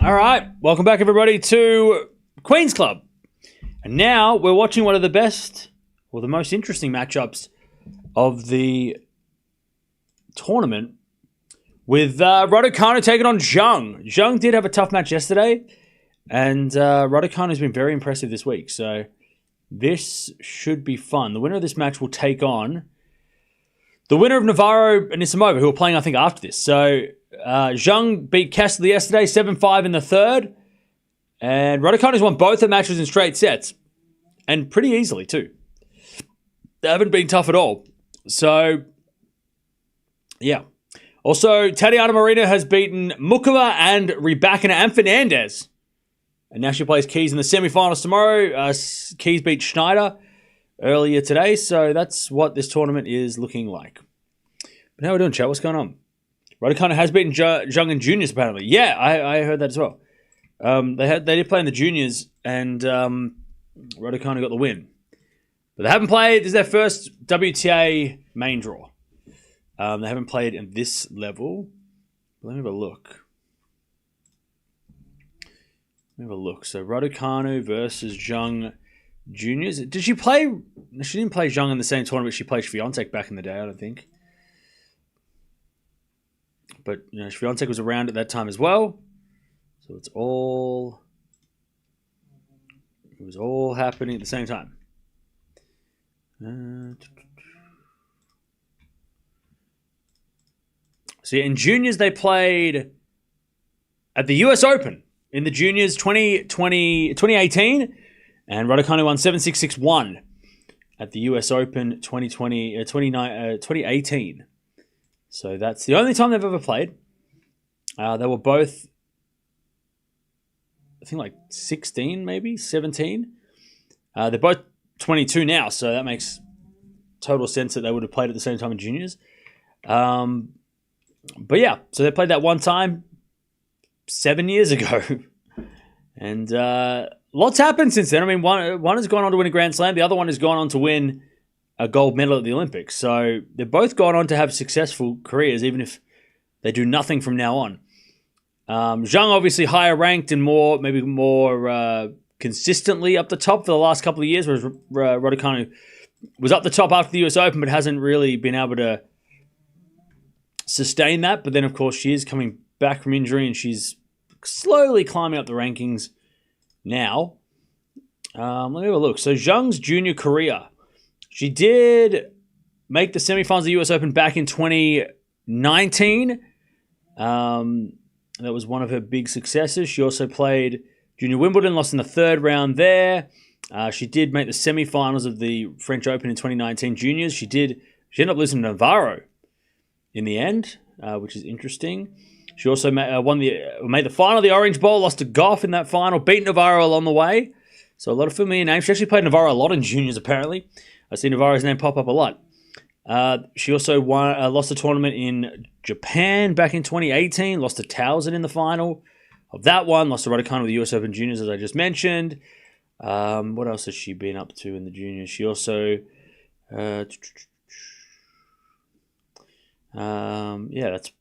All right, welcome back everybody to Queens Club. And now we're watching one of the best, or the most interesting matchups of the tournament with Raducanu taking on Zheng. Zheng did have a tough match yesterday, and Raducanu has been very impressive this week. So this should be fun. The winner of this match will take on the winner of Navarro and Islamova, who are playing, I think, after this. So Zheng beat Kessler yesterday, 7-5 in the third. And Raducanu's won both the matches in straight sets. And pretty easily, too. They haven't been tough at all. So, yeah. Also, Tatiana Marina has beaten Mukova and Rybakina and Fernandez. And now she plays Keys in the semifinals tomorrow. Keys beat Schneider earlier today. So that's what this tournament is looking like. But how are we doing, chat? What's going on? Raducanu has beaten Zheng in juniors, apparently. Yeah, I heard that as well. They did play in the juniors, and Raducanu got the win. But they haven't played. This is their first WTA main draw. They haven't played at this level. Let me have a look. So Raducanu versus Zheng juniors. Did she play? She didn't play Zheng in the same tournament. She played Swiatek back in the day, I don't think. But you know, Swiatek was around at that time as well. So it was all happening at the same time. So yeah, in juniors they played at the US Open in the juniors 2018, and Raducanu won 7-6, 6-1 at the US Open 2018. So that's the only time they've ever played. They were both, I think, like 16, maybe 17. They're both 22 now, so that makes total sense that they would have played at the same time in juniors. But yeah, so they played that one time 7 years ago. And lots happened since then. I mean, one has gone on to win a Grand Slam. The other one has gone on to win a gold medal at the Olympics. So they've both gone on to have successful careers, even if they do nothing from now on. Zheng obviously higher ranked and maybe more consistently up the top for the last couple of years, whereas Raducanu was up the top after the US Open, but hasn't really been able to sustain that. But then, of course, she is coming back from injury and she's slowly climbing up the rankings now. Let me have a look. So Zheng's junior career. She did make the semifinals of the US Open back in 2019. That was one of her big successes. She also played Junior Wimbledon, lost in the third round there. She did make the semifinals of the French Open in 2019 juniors. She ended up losing to Navarro in the end, which is interesting. She also made the final of the Orange Bowl, lost to Gauff in that final, beat Navarro along the way. So a lot of familiar names. She actually played Navarro a lot in juniors, apparently. I see Navarro's name pop up a lot. She also lost a tournament in Japan back in 2018. Lost to Towson in the final of that one. Lost to Raducanu with the US Open Juniors, as I just mentioned. What else has she been up to in the juniors? She also... that's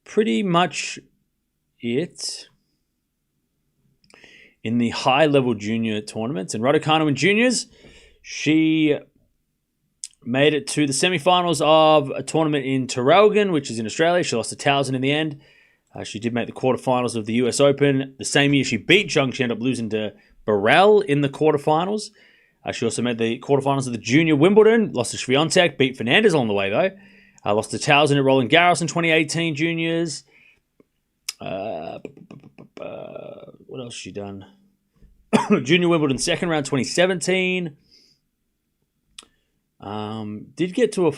pretty much it in the high-level junior tournaments. And Raducanu in juniors, she made it to the semifinals of a tournament in Traralgon, which is in Australia. She lost to Towson in the end. She did make the quarterfinals of the US Open. The same year she beat Zheng, she ended up losing to Burrell in the quarterfinals. She also made the quarterfinals of the Junior Wimbledon. Lost to Swiatek, beat Fernandez along the way, though. Lost to Towson at Roland Garros in 2018 juniors. What else has she done? Junior Wimbledon second round 2017. Did get to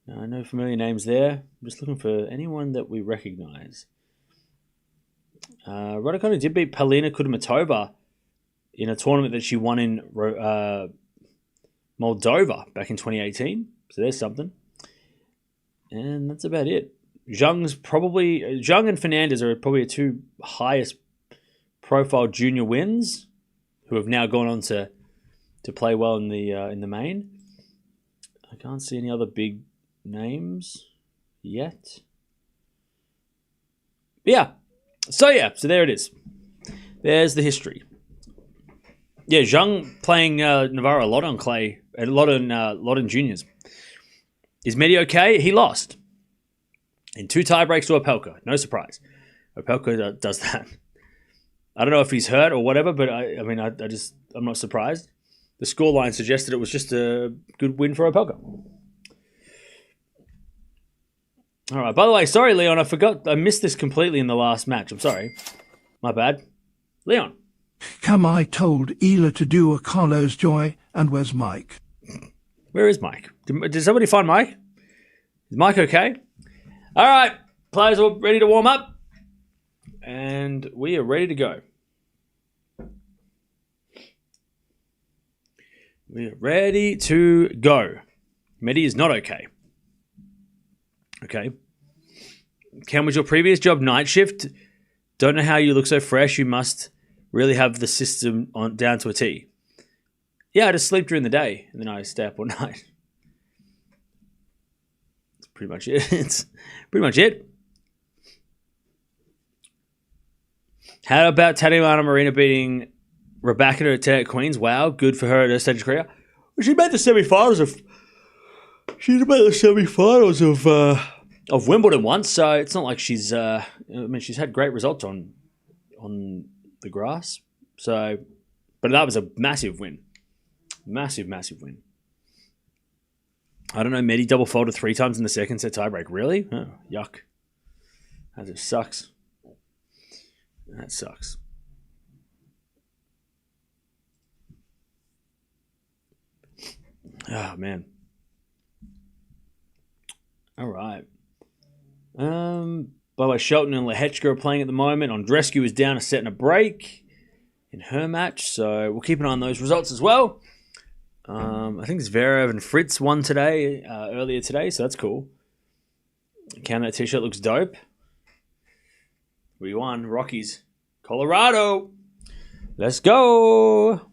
no familiar names there. I'm just looking for anyone that we recognize. Raducanu did beat Polina Kudermetova in a tournament that she won in Moldova back in 2018. So there's something. And that's about it. Zheng and Fernandez are probably the two highest profile junior wins, who have now gone on to play well in the main. I can't see any other big names yet. Yeah. So there it is. There's the history. Yeah, Zheng playing Navarro a lot on clay, a lot in juniors. Is Medi okay? He lost in 2 tiebreaks to Opelka. No surprise. Opelka does that. I don't know if he's hurt or whatever, but I'm not surprised. The scoreline suggested it was just a good win for Opelka. All right. By the way, sorry, Leon. I missed this completely in the last match. I'm sorry. My bad. Leon. Kamai told Eala to do a Carlos Joy, and where's Mike? Where is Mike? Did somebody find Mike? Is Mike okay? All right. Players are ready to warm up. And we are ready to go. We are ready to go. Medi is not okay. Okay. Cam, was your previous job night shift? Don't know how you look so fresh. You must really have the system down to a T. Yeah, I just sleep during the day and then I stay up all night. That's pretty much it. It's pretty much it. How about Tatiana Marina beating Raducanu today at Queens? Wow, good for her at her stage of career. She made the semi-finals of Wimbledon once, so it's not like she's. She's had great results on the grass. So, but that was a massive win, massive win. I don't know. Medi double faulted 3 times in the second set tiebreak. Really? Oh, yuck. That just sucks. That sucks. Oh, man. All right. By the way, Shelton and Lehechka are playing at the moment. Andreescu is down a set and a break in her match, so we'll keep an eye on those results as well. I think Zverev and Fritz won today, earlier today, so that's cool. Cam, that t-shirt looks dope. We won. Rockies. Colorado. Let's go.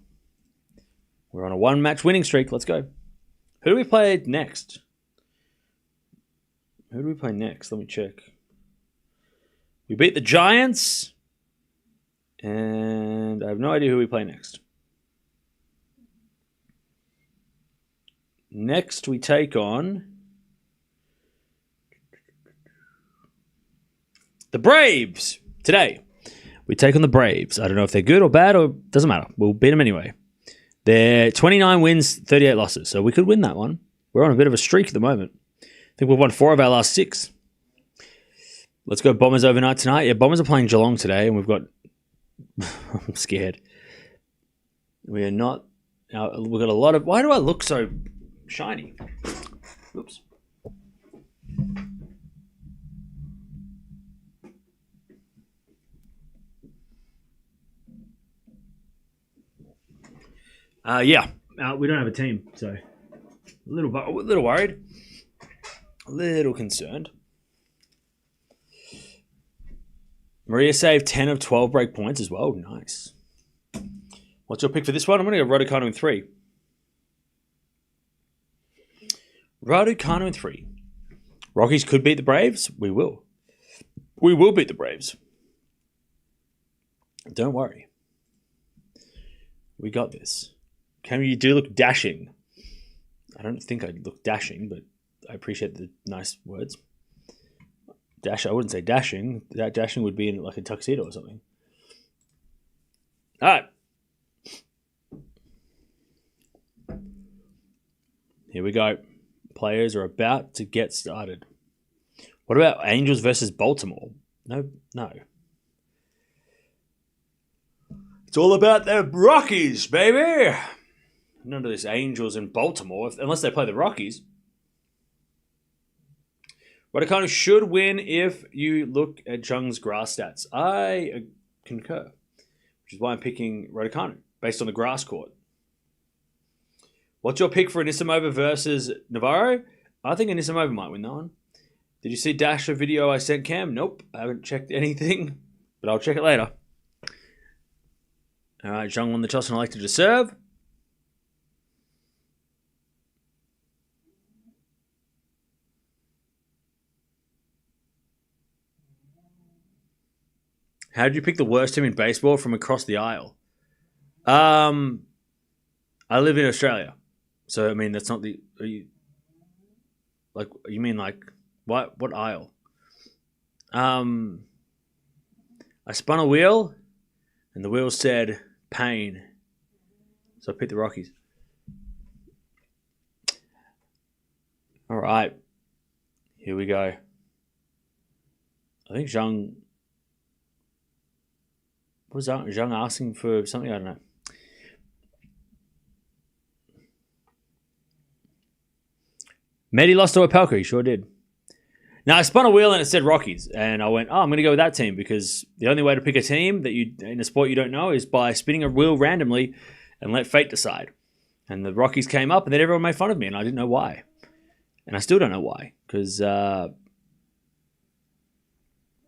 We're on a 1-match winning streak. Let's go. Who do we play next? Let me check. We beat the Giants. And I have no idea who we play next. Next, we take on the Braves today. We take on the Braves. I don't know if they're good or bad, or doesn't matter. We'll beat them anyway. They're 29 wins, 38 losses, so we could win that one. We're on a bit of a streak at the moment. I think we've won 4 of our last 6. Let's go Bombers overnight tonight. Yeah, Bombers are playing Geelong today, and we've got... I'm scared. We are not... We've got a lot of... Why do I look so shiny? Oops. We don't have a team, so a little worried, a little concerned. Maria saved 10 of 12 break points as well. Nice. What's your pick for this one? I'm going to go Raducanu in 3. Raducanu in 3. Rockies could beat the Braves. We will. We will beat the Braves. Don't worry. We got this. Cam, you do look dashing. I don't think I look dashing, but I appreciate the nice words. I wouldn't say dashing. That dashing would be in like a tuxedo or something. All right. Here we go. Players are about to get started. What about Angels versus Baltimore? No. It's all about the Rockies, baby. None of this Angels in Baltimore, unless they play the Rockies. Raducanu should win if you look at Zheng's grass stats. I concur, which is why I'm picking Raducanu, based on the grass court. What's your pick for Anisimova versus Navarro? I think Anisimova might win that one. Did you see Dash a video I sent Cam? Nope, I haven't checked anything, but I'll check it later. All right, Zheng won the toss and elected to serve. How did you pick the worst team in baseball from across the aisle? I live in Australia, so I mean that's not the. You mean like what? What aisle? I spun a wheel, and the wheel said pain, so I picked the Rockies. All right, here we go. I think Zheng. Was Zheng asking for something? I don't know. Mehdi lost to Opelka. He sure did. Now, I spun a wheel and it said Rockies. And I went, I'm going to go with that team because the only way to pick a team that you in a sport you don't know is by spinning a wheel randomly and let fate decide. And the Rockies came up and then everyone made fun of me and I didn't know why. And I still don't know why because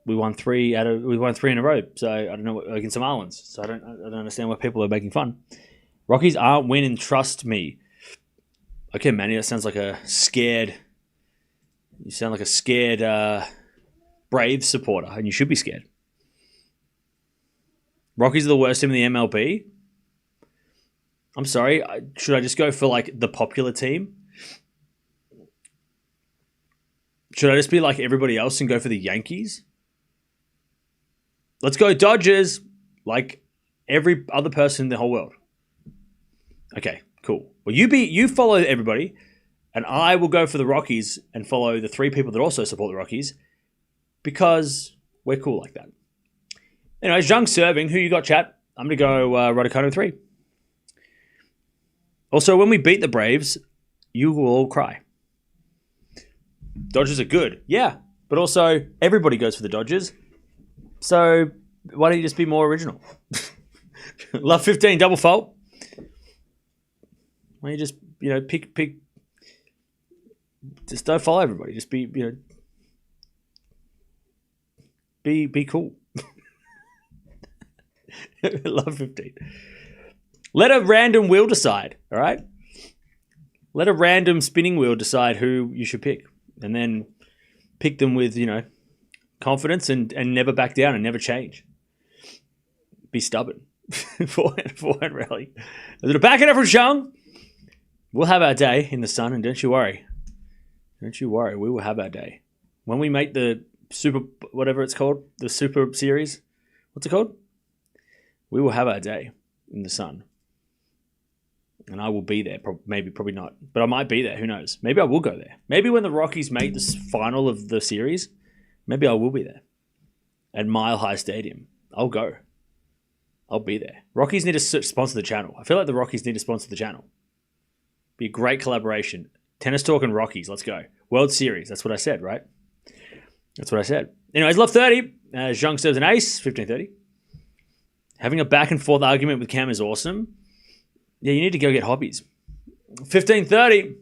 we won three in a row. So I don't know against some Islands. So I don't understand why people are making fun. Rockies aren't winning. Trust me. Okay, Manny, that sounds like a scared. You sound like a scared Braves supporter, and you should be scared. Rockies are the worst team in the MLB. I'm sorry. Should I just go for like the popular team? Should I just be like everybody else and go for the Yankees? Let's go Dodgers, like every other person in the whole world. Okay, cool. Well, you follow everybody, and I will go for the Rockies and follow the three people that also support the Rockies because we're cool like that. Anyways, Zheng serving. Who you got, chat? I'm going to go Raducanu 3. Also, when we beat the Braves, you will all cry. Dodgers are good. Yeah, but also everybody goes for the Dodgers. So why don't you just be more original? Love 15, double fault. Why don't you just, pick. Just don't follow everybody. Just be, be cool. Love 15. Let a random wheel decide, all right? Let a random spinning wheel decide who you should pick. And then pick them with, confidence and never back down and never change. Be stubborn. Forehand rally. A little backhand from Zheng. We'll have our day in the sun, and don't you worry. Don't you worry. We will have our day. When we make the super, whatever it's called, the super series, what's it called? We will have our day in the sun. And I will be there. Probably not. But I might be there. Who knows? Maybe I will go there. Maybe when the Rockies make this final of the series, maybe I will be there. At Mile High Stadium. I'll go. I'll be there. Rockies need to sponsor the channel. I feel like the Rockies need to sponsor the channel. Be a great collaboration. Tennis Talk and Rockies. Let's go. World Series. That's what I said, right? That's what I said. Anyways, love 30. Zheng serves an ace. 15-30. Having a back and forth argument with Cam is awesome. Yeah, you need to go get hobbies. 15-30.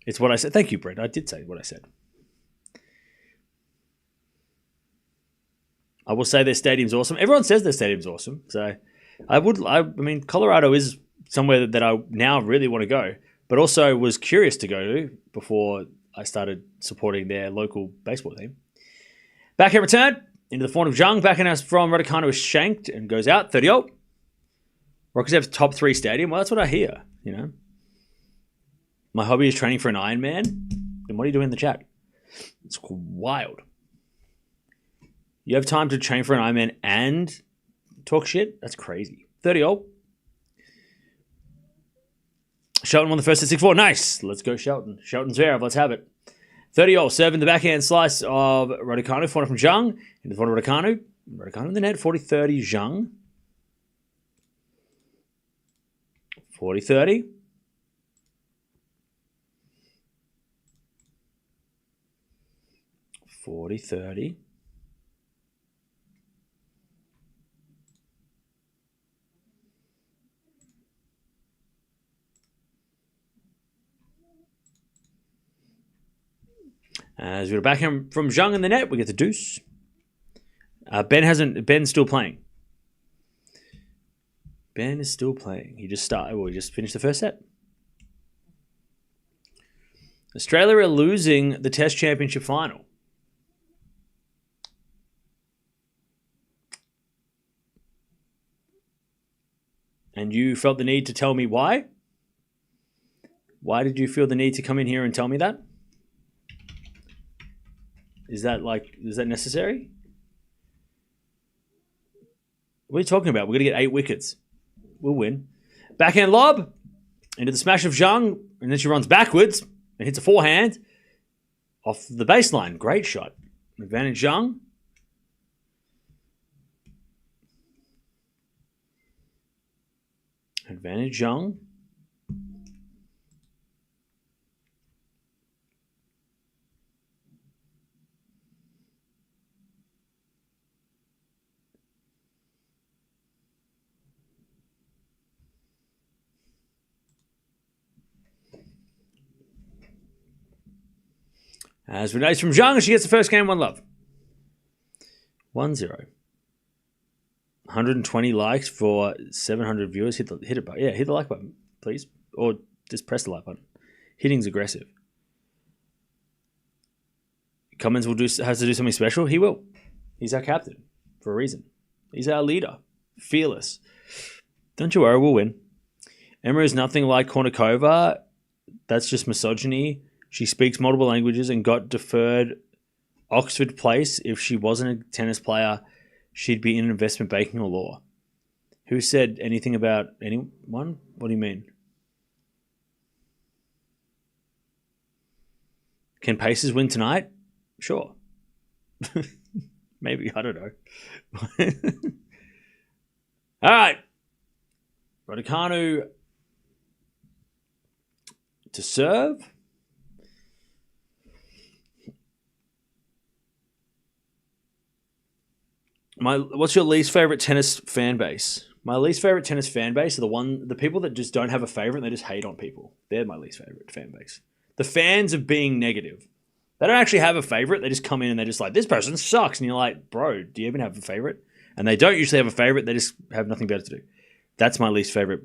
It's what I said. Thank you, Brent. I did say what I said. I will say their stadium's awesome. Everyone says their stadium's awesome. So I mean, Colorado is somewhere that I now really want to go, but also was curious to go to before I started supporting their local baseball team. Backhand return into the form of Zheng. Backhand from Raducanu is shanked and goes out. 30-0. Rockies have top 3 stadium. Well, that's what I hear, My hobby is training for an Ironman. Then what are you doing in the chat? It's wild. You have time to train for an Ironman and talk shit? That's crazy. 30-0. Shelton won the first at 6-4. Nice. Let's go, Shelton. Shelton Zverev. Let's have it. 30-0. Serving the backhand slice of Raducanu. Forehand from Zheng. Into the forehand of Raducanu. Raducanu in the net. 40-30. Zheng. 40-30. 40-30. As we got a backhand from Zheng in the net, we get the deuce. Ben's still playing. Ben is still playing. He just finished the first set. Australia are losing the Test Championship final. And you felt the need to tell me why? Why did you feel the need to come in here and tell me that? Is that necessary? What are you talking about? We're going to get 8 wickets. We'll win. Backhand lob into the smash of Zheng, and then she runs backwards and hits a forehand off the baseline. Great shot. Advantage Zheng. Advantage Zheng. As Renee's from Zheng, she gets the first game, 1-0. 1-0. 120 likes for 700 viewers. Hit the like button, please. Or just press the like button. Hitting's aggressive. Cummins has to do something special. He will. He's our captain for a reason. He's our leader. Fearless. Don't you worry, we'll win. Emma is nothing like Kornikova. That's just misogyny. She speaks multiple languages and got deferred Oxford place. If she wasn't a tennis player, she'd be in investment banking or law. Who said anything about anyone? What do you mean? Can Pacers win tonight? Sure. Maybe, I don't know. All right. Raducanu to serve. What's your least favorite tennis fan base? My least favorite tennis fan base are the people that just don't have a favorite and they just hate on people. They're my least favorite fan base. The fans of being negative. They don't actually have a favorite. They just come in and they're just like, this person sucks. And you're like, bro, do you even have a favorite? And they don't usually have a favorite. They just have nothing better to do. That's my least favorite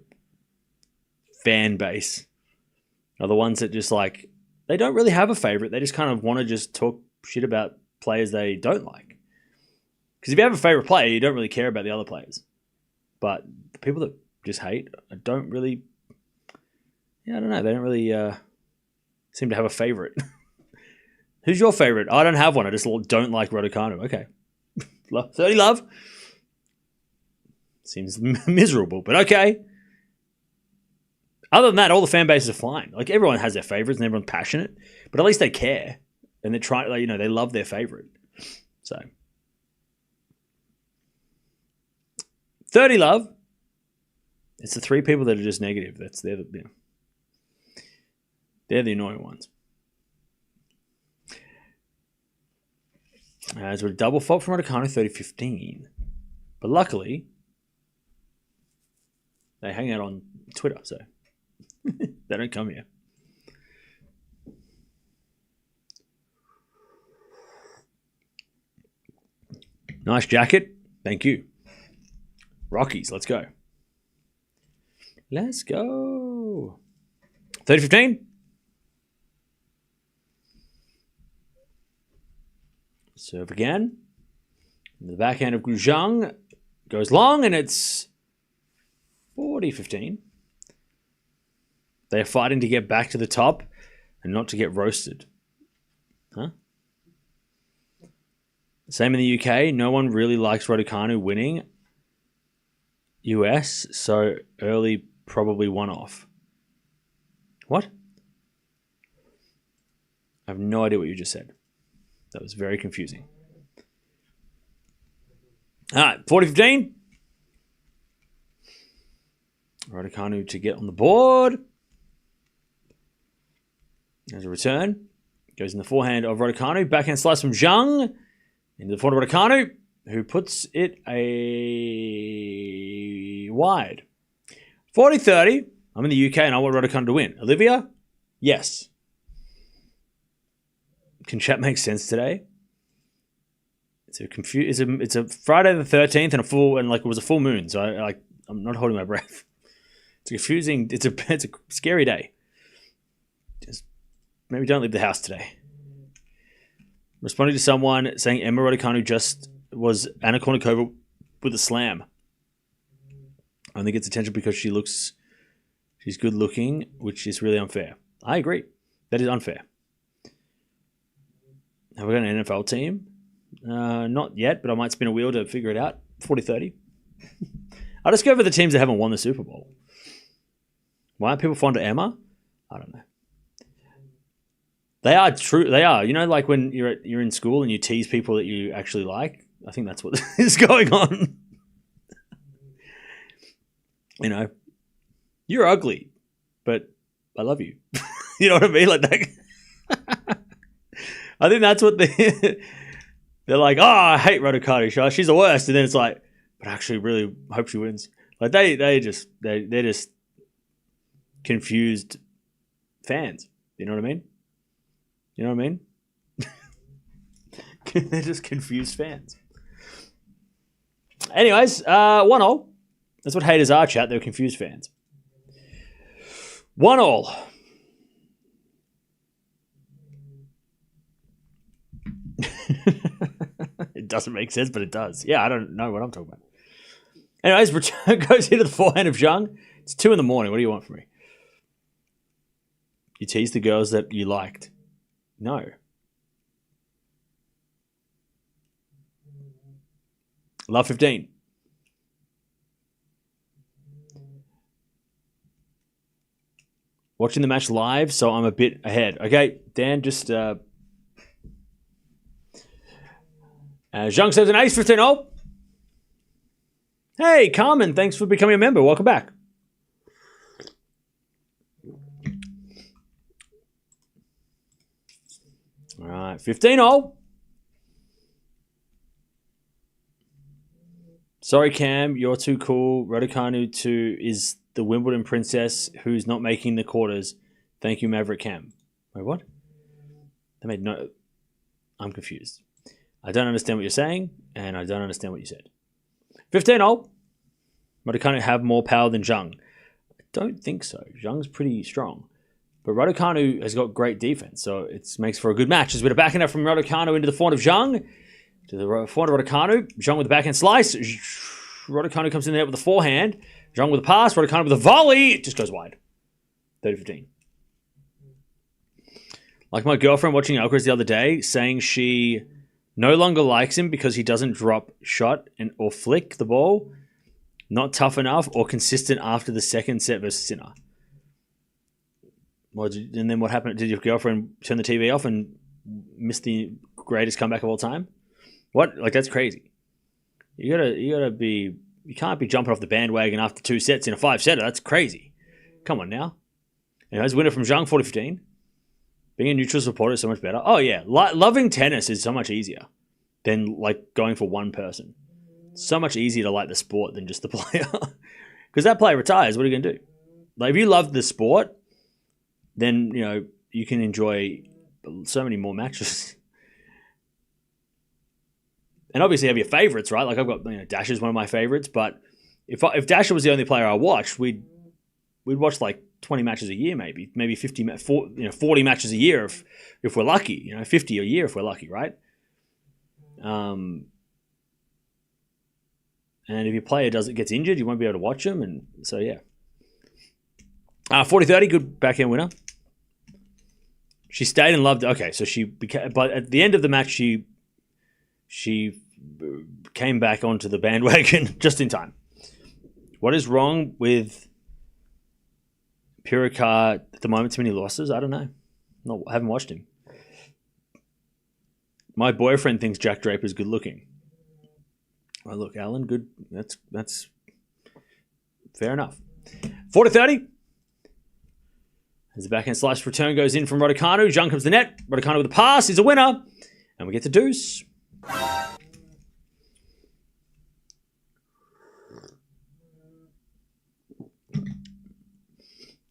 fan base. Are the ones that just like, they don't really have a favorite. They just kind of want to just talk shit about players they don't like. Because if you have a favorite player, you don't really care about the other players. But the people that just hate don't really, I don't know. They don't really seem to have a favorite. Who's your favorite? I don't have one. I just don't like Raducanu. Okay. 30 love. Seems miserable, but okay. Other than that, all the fan bases are fine. Like, everyone has their favorites and everyone's passionate, but at least they care. And they're trying, they love their favorite. So. 30 love. It's the 3 people that are just negative. They're the annoying ones. As we're a double fault from Raducanu, 30-15. But luckily, they hang out on Twitter, so they don't come here. Nice jacket. Thank you. Rockies, let's go. Let's go. 30-15. Serve again. The backhand of Zheng goes long, and it's 40-15. They are fighting to get back to the top and not to get roasted. Huh? Same in the UK. No one really likes Raducanu winning. US, so early, probably one-off. What? I have no idea what you just said. That was very confusing. All right, 40-15. Raducanu to get on the board. There's a return. Goes in the forehand of Raducanu. Backhand slice from Zheng. Into the forehand of Raducanu, who puts it a wide. 40-30. I'm in the UK and I want Raducanu to win. Olivia? Yes. Can chat make sense today? It's a Friday the 13th and it was a full moon, so I'm not holding my breath. It's confusing. It's a scary day. Just maybe don't leave the house today. Responding to someone saying Emma Raducanu just was Anna Kournikova with a slam. Only gets attention because she's good looking, which is really unfair. I agree. That is unfair. Have we got an NFL team? Not yet, but I might spin a wheel to figure it out. 40-30. I'll just go for the teams that haven't won the Super Bowl. Why aren't people fond of Emma? I don't know. They are true. They are. You know, like when you're in school and you tease people that you actually like. I think that's what is going on. You know, you're ugly, but I love you. You know what I mean? Like that. I think that's what they're like. Oh, I hate Raducanu. She's the worst. And then it's like, but I actually really hope she wins. Like they're just confused fans. You know what I mean? You know what I mean? They're just confused fans. Anyways, 1-1. That's what haters are, chat. They're confused fans. 1-1. It doesn't make sense, but it does. Yeah, I don't know what I'm talking about. Anyways, return goes into the forehand of Zheng. It's 2 a.m. What do you want from me? You teased the girls that you liked. No. Love 15. Watching the match live, so I'm a bit ahead. Okay, Dan, just... Zheng says an ace 15-0. Hey, Carmen, thanks for becoming a member. Welcome back. All right, 15-0. Sorry, Cam, you're too cool. Raducanu is the Wimbledon princess who's not making the quarters. Thank you, Maverick Cam. Wait, what? They made no... I'm confused. I don't understand what you're saying, and I don't understand what you said. 15-0. Raducanu have more power than Zheng. I don't think so. Zheng's pretty strong. But Raducanu has got great defense, so it makes for a good match. There's a bit of backhand from Raducanu into the forehand of Zheng. To the forehand of Raducanu. Zheng with the backhand slice. Raducanu comes in there with the forehand. Zheng with a pass. Raducanu with a volley. It just goes wide. 30-15. Like my girlfriend watching Alcaraz the other day, saying she no longer likes him because he doesn't drop shot or flick the ball, not tough enough, or consistent after the second set versus Sinner. And then what happened? Did your girlfriend turn the TV off and miss the greatest comeback of all time? What? Like, that's crazy. You can't be jumping off the bandwagon after 2 sets in a 5-setter. That's crazy. Come on now. Anyways, winner from Zheng, 40-15. Being a neutral supporter is so much better. Oh, yeah. Loving tennis is so much easier than, like, going for one person. So much easier to like the sport than just the player. Because that player retires. What are you going to do? Like, if you love the sport, then, you know, you can enjoy so many more matches. And obviously you have your favorites, right? Like, I've got, Dasher's one of my favorites, but if Dasher was the only player I watched, we'd watch like 20 matches a year, maybe 40 matches a year if we're lucky, 50 a year if we're lucky, right? And if your player gets injured, you won't be able to watch them, and so yeah. 40-30, good backhand winner. She stayed and loved it. Okay, so she became, but at the end of the match, she came back onto the bandwagon just in time. What is wrong with Pirikar at the moment? Too many losses? I don't know. I haven't watched him. My boyfriend thinks Jack Draper's good looking. Oh, look, Alan, good. That's fair enough. 40-30. As the backhand slice return goes in from Raducanu. Zheng comes to the net. Raducanu with a pass. He's a winner. And we get to deuce.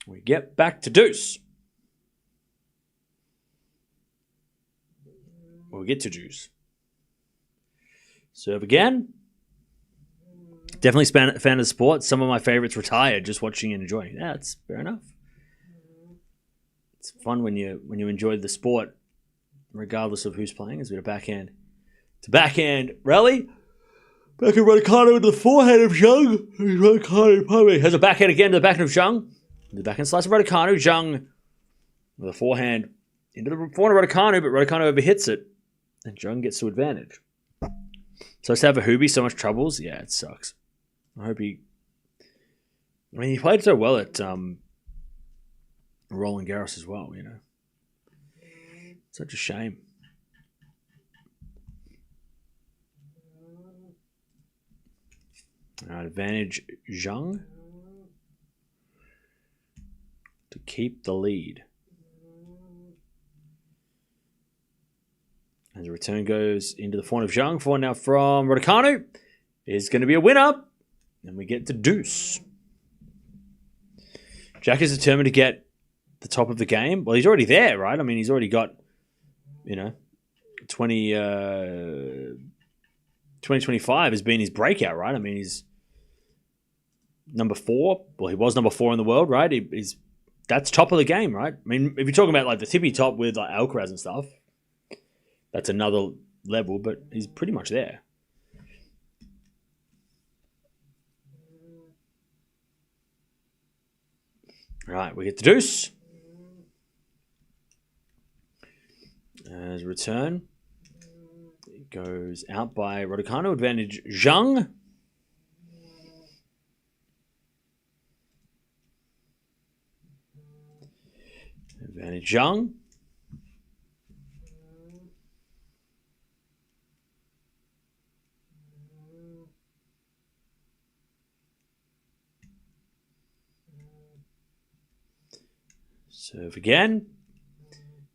We get back to deuce. We get to deuce. Serve again. Definitely fan of the sport. Some of my favorites retired just watching and enjoying. Yeah, that's fair enough. It's fun when you enjoy the sport, regardless of who's playing. It's a bit of backhand. It's a backhand rally. Backhand Raducanu into the forehand of Zheng. Raducanu has a backhand again to the backhand of Zheng. The backhand slice of Raducanu. Zheng with a forehand into the forehand of Raducanu, but Raducanu overhits it. And Zheng gets to advantage. So to have a Hubie so much troubles, yeah, it sucks. I hope he... I mean, he played so well at Roland Garros as well, you know. Such a shame. All right, advantage Zheng to keep the lead. As the return goes into the forehand of Zheng, forehand now from Raducanu is going to be a winner, and we get to deuce. Jack is determined to get the top of the game. Well, he's already there, right? I mean, he's already got, 2025 has been his breakout, right? I mean, he's number 4. Well, he was number 4 in the world, right? That's top of the game, right? I mean, if you're talking about like the tippy top with like Alcaraz and stuff, that's another level, but he's pretty much there. All right, we get the deuce. As a return, it goes out by Raducanu. Advantage Zheng. Advantage Zheng. Serve again.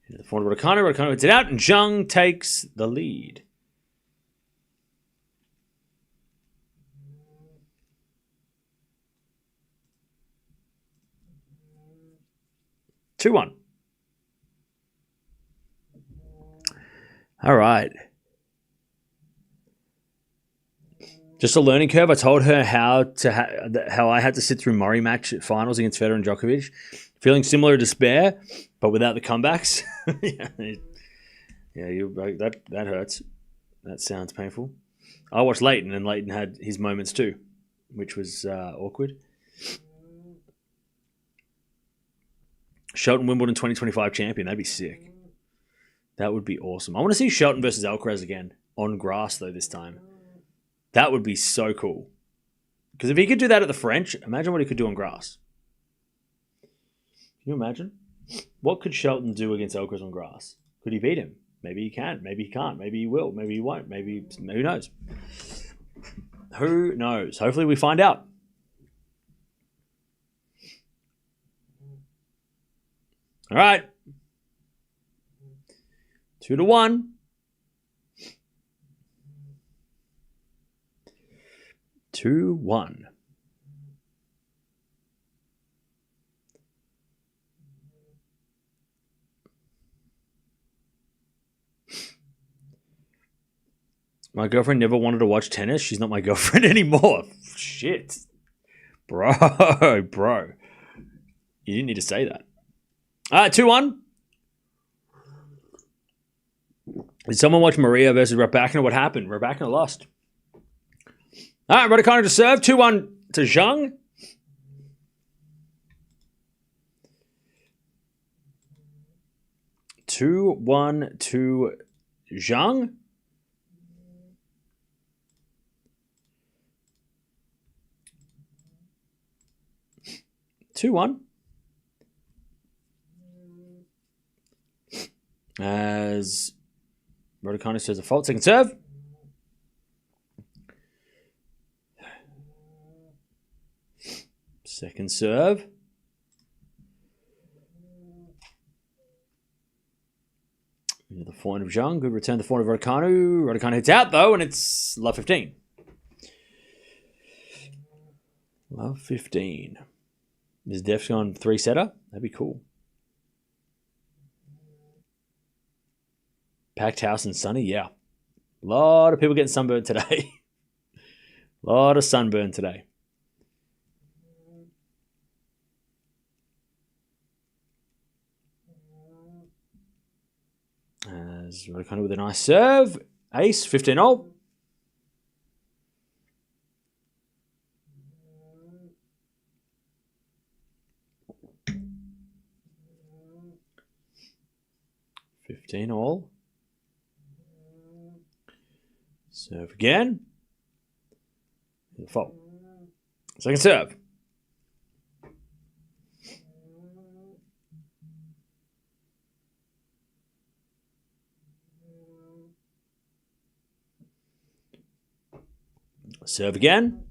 Into the forehand of Raducanu. Raducanu hits it out, and Zheng takes the lead. Two one. All right. Just a learning curve. I told her how I had to sit through Murray match finals against Federer and Djokovic, feeling similar to despair, but without the comebacks. That hurts. That sounds painful. I watched Leighton, and Leighton had his moments too, which was awkward. Shelton Wimbledon 2025 champion. That'd be sick. That would be awesome. I want to see Shelton versus Alcaraz again on grass though this time. That would be so cool. Because if he could do that at the French, imagine what he could do on grass. Can you imagine? What could Shelton do against Alcaraz on grass? Could he beat him? Maybe he can. Maybe he can't. Maybe he will. Maybe he won't. Maybe who knows? Who knows? Hopefully we find out. All right. 2-1. 2-1. My girlfriend never wanted to watch tennis. She's not my girlfriend anymore. Shit. Bro. You didn't need to say that. All right, 2-1. Did someone watch Maria versus Raducanu? What happened? Raducanu lost. All right, Raducanu to serve. 2-1 to Zheng. Two 1 to Zheng. Two 1. As Raducanu says a fault. Second serve. Second serve. Into the forehand of Zheng. Good return to the forehand of Raducanu. Raducanu hits out though, and it's love 15. Love 15. Is Def on 3-setter? That'd be cool. Packed house and sunny, yeah. A lot of people getting sunburned today. A lot of sunburn today. As Raducanu with a nice serve. Ace, 15-all. Serve again. Fault. Second serve. Serve again.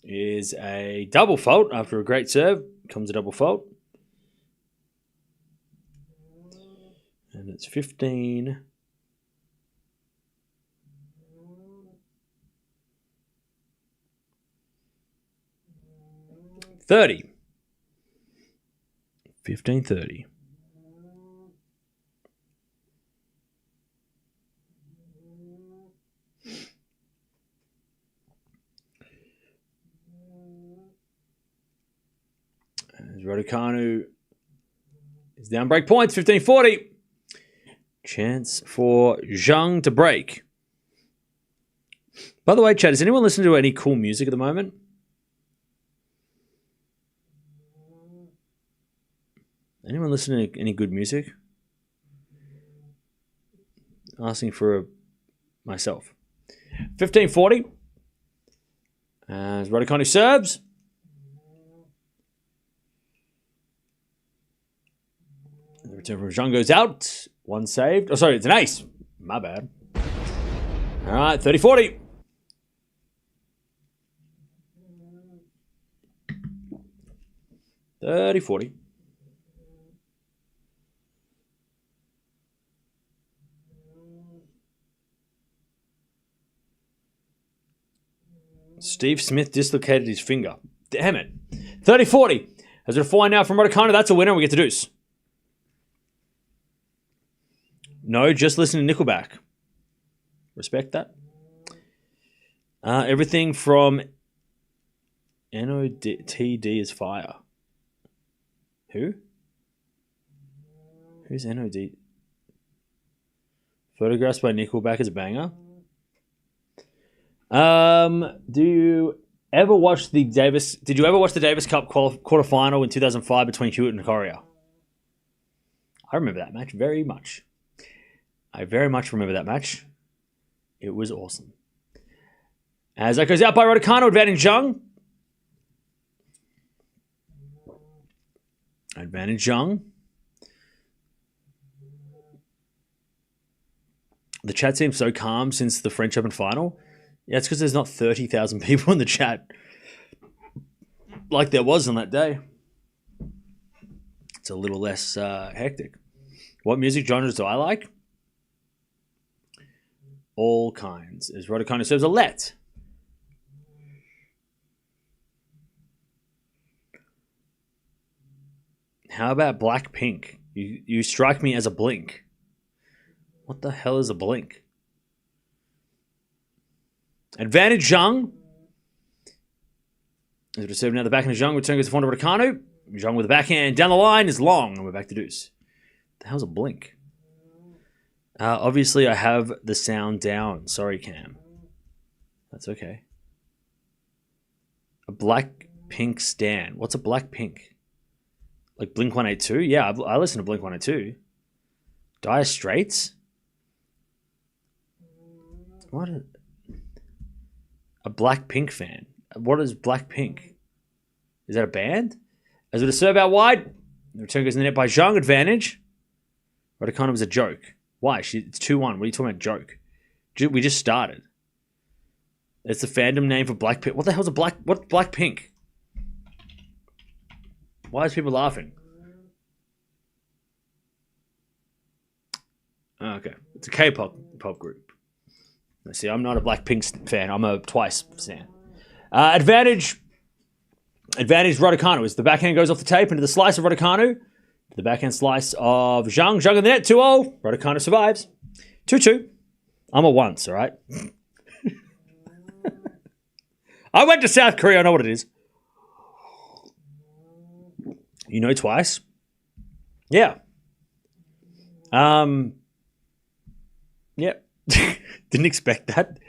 Is a double fault. After a great serve comes a double fault. And it's 15. 30. 15-30. As Raducanu is down break points, 15-40. Chance for Zheng to break. By the way, Chad, is anyone listening to any cool music at the moment? Anyone listening to any good music? Asking for myself. 15-40. As Raducanu serves. The return from Zheng goes out. One saved. Oh, sorry, it's an ace. My bad. All right, 30-40. Steve Smith dislocated his finger. Damn it. 30-40. As we're flying now from Raducanu, that's a winner. We get to deuce. No, just listen to Nickelback. Respect that. Everything from NOTD is fire. Who? Who's NOD? Photographs by Nickelback is a banger. Do you ever watch the Davis? Did you ever watch the Davis Cup quarterfinal in 2005 between Hewitt and Coria? I remember that match very much. I very much remember that match. It was awesome. As that goes out by Raducanu, advantage Zheng. Advantage Zheng. The chat seems so calm since the French Open final. Yeah, it's because there's not 30,000 people in the chat like there was on that day. It's a little less hectic. What music genres do I like? All kinds. As Raducanu serves a let. How about Blackpink? You strike me as a blink. What the hell is a blink? Advantage Zheng. As we serve now the backhand of Zheng. Return goes to forehand of Raducanu. Zheng with the backhand down the line is long. And we're back to deuce. The hell's a blink? Obviously, I have the sound down. Sorry, Cam. That's okay. A Blackpink stan. What's a Blackpink? Like Blink-182? Yeah, I listen to Blink-182. Dire Straits? What? A Blackpink fan. What is Blackpink? Is that a band? As with a serve out wide, the return goes in the net by Zheng. Advantage. Raducanu was a joke. Why? It's 2-1. What are you talking about, joke? We just started. It's the fandom name for Blackpink. What the hell's what's Blackpink? Why is people laughing? Oh, okay. It's a K-pop group. See, I'm not a Blackpink fan. I'm a Twice fan. Advantage Raducanu. As the backhand goes off the tape into the slice of Raducanu. The backhand slice of Zheng. Zheng in the net, 2-0. Raducanu survives. 2-2. I'm a once, all right? I went to South Korea. I know what it is. You know twice? Yeah. Yeah. Didn't expect that.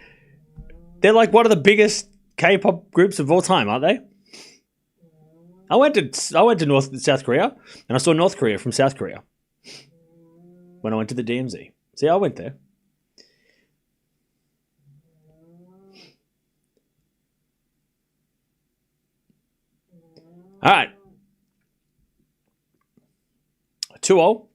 They're like one of the biggest K-pop groups of all time, aren't they? I went to South Korea, and I saw North Korea from South Korea when I went to the DMZ. See, I went there. All right. 2-0.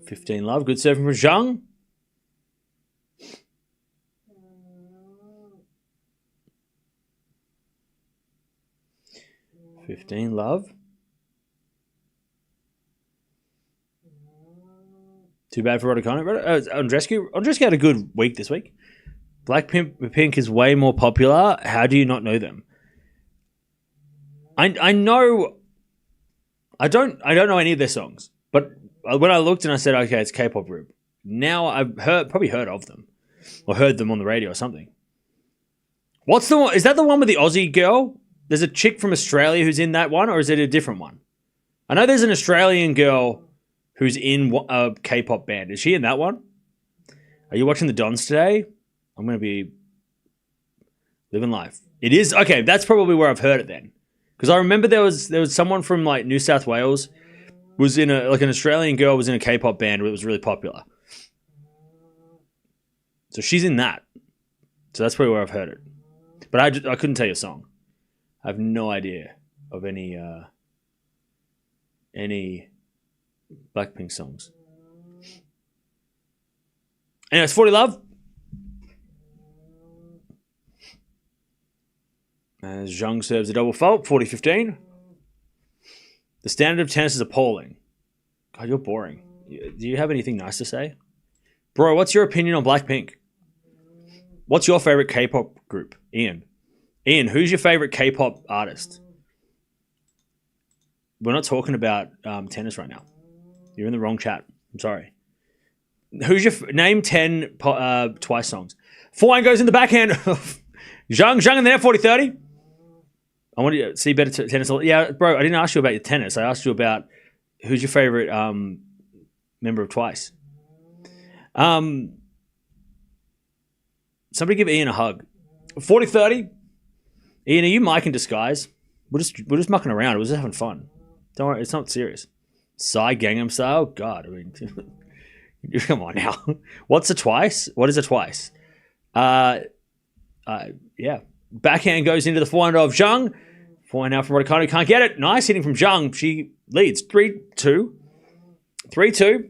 $15 love. Good serving from Zheng. $15 love. Too bad for Raducanu. Andreescu had a good week this week. Blackpink is way more popular. How do you not know them? I know. I don't know any of their songs, but when I looked and I said, okay, it's a K-pop group. Now I've probably heard of them, or heard them on the radio or something. What's the one? Is that the one with the Aussie girl? There's a chick from Australia who's in that one, or is it a different one? I know there's an Australian girl who's in a K-pop band. Is she in that one? Are you watching the Dons today? I'm going to be living life. It is? Okay, that's probably where I've heard it then. Because I remember there was someone from like New South Wales was in an Australian girl was in a K-pop band where it was really popular. So she's in that. So that's probably where I've heard it. But I couldn't tell you a song. I have no idea of any Blackpink songs. Anyway, it's 40 love. As Zheng serves a double fault, 40-15. The standard of tennis is appalling. God, you're boring. Do you have anything nice to say? Bro, what's your opinion on Blackpink? What's your favorite K-pop group? Ian, who's your favorite K-pop artist? We're not talking about tennis right now. You're in the wrong chat. I'm sorry. Who's your name 10 Twice songs? Forehand goes in the backhand. Zheng in there, 40-30. I want you to see better tennis. Yeah, bro, I didn't ask you about your tennis. I asked you about who's your favorite member of Twice. Somebody give Ian a hug. 40-30. Ian, are you Mike in disguise? We're just mucking around. We're just having fun. Don't worry, it's not serious. Psy Gangnam Style? God, I mean, come on now. What's a Twice? What is a Twice? Yeah. Backhand goes into the forehand of Zheng. Forehand now from Raducanu. Can't get it. Nice hitting from Zheng. She leads 3-2. 3-2.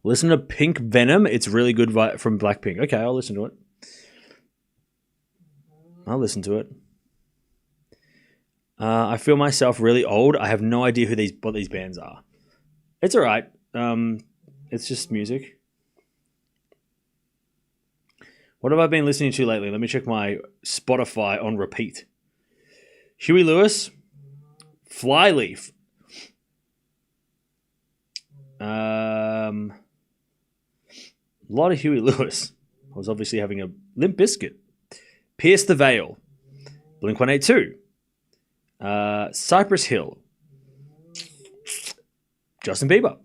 Listen to Pink Venom. It's really good from Blackpink. Okay, I'll listen to it. I feel myself really old. I have no idea what these bands are. It's all right. It's just music. What have I been listening to lately? Let me check my Spotify on repeat. Huey Lewis, Flyleaf. A lot of Huey Lewis. I was obviously having a Limp Bizkit. Pierce the Veil. Blink-182. Cypress Hill. Justin Bieber.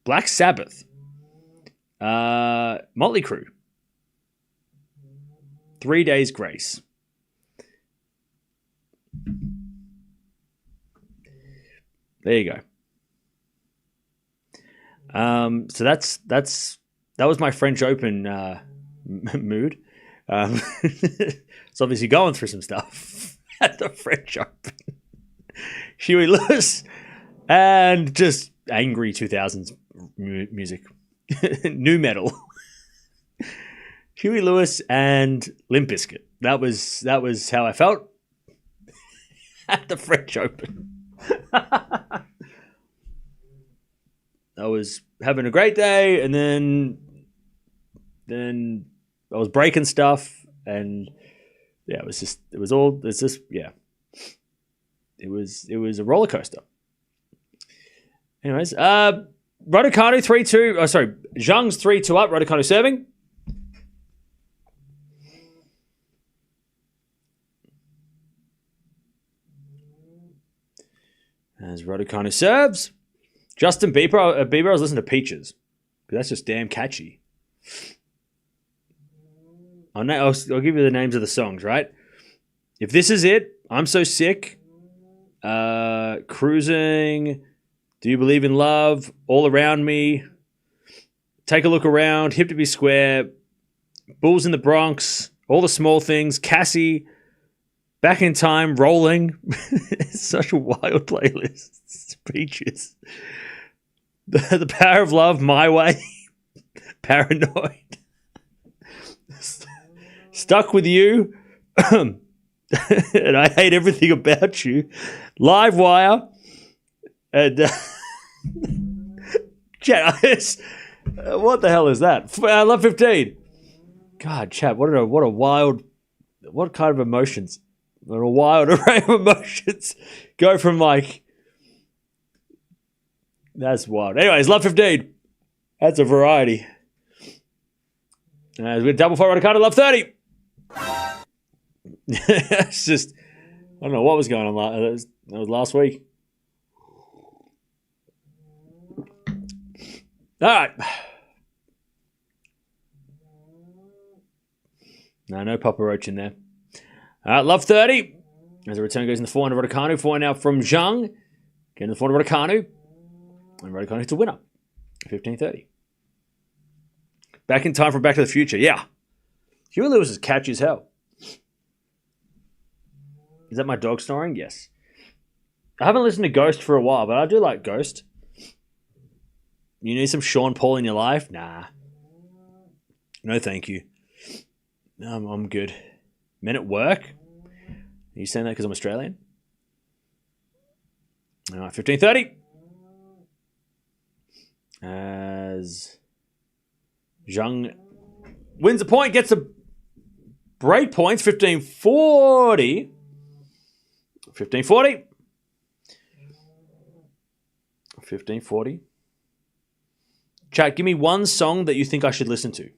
Black Sabbath. Motley Crue. 3 Days Grace. There you go. So that was my French Open mood. It's obviously going through some stuff at the French Open. Huey Lewis and just angry 2000s music, new metal. Huey Lewis and Limp Bizkit. That was how I felt at the French Open. I was having a great day, and then I was breaking stuff, and yeah, it was a roller coaster. Anyways, Raducanu 3-2. Oh, sorry, Zheng's 3-2 up. Raducanu serving. As Raducanu serves. Justin Bieber. Bieber, I was listening to Peaches. That's just damn catchy. I'll give you the names of the songs, right? If This Is It, I'm So Sick, Cruising, Do You Believe in Love, All Around Me, Take a Look Around, Hip to Be Square, Bulls in the Bronx, All the Small Things, Cassie, Back in Time, Rolling. It's such a wild playlist. Peaches. The Power of Love, My Way, Paranoid, Stuck With You, and I Hate Everything About You, Live Wire, and chat. What the hell is that? Love 15. God, chat. What kind of emotions? What a wild array of emotions go from like. That's wild. Anyways, Love 15. That's a variety. As we double forward, I kind of Love 30. It's just, I don't know what was going on. That was last week. All right. No Papa Roach in there. All right, Love 30. As the return goes in the forehand of Raducanu. Forehand now from Zheng. Getting the forehand of Raducanu. And Raducanu hits a winner. 15-30. Back in Time for Back to the Future. Yeah. Huey Lewis is catchy as hell. Is that my dog snoring? Yes. I haven't listened to Ghost for a while, but I do like Ghost. You need some Sean Paul in your life? Nah. No, thank you. I'm good. Men at Work? Are you saying that because I'm Australian? All right, 15-30. As Zheng wins a point, gets a break points, 15-40. 15-40. 15-40. Chat, give me one song that you think I should listen to.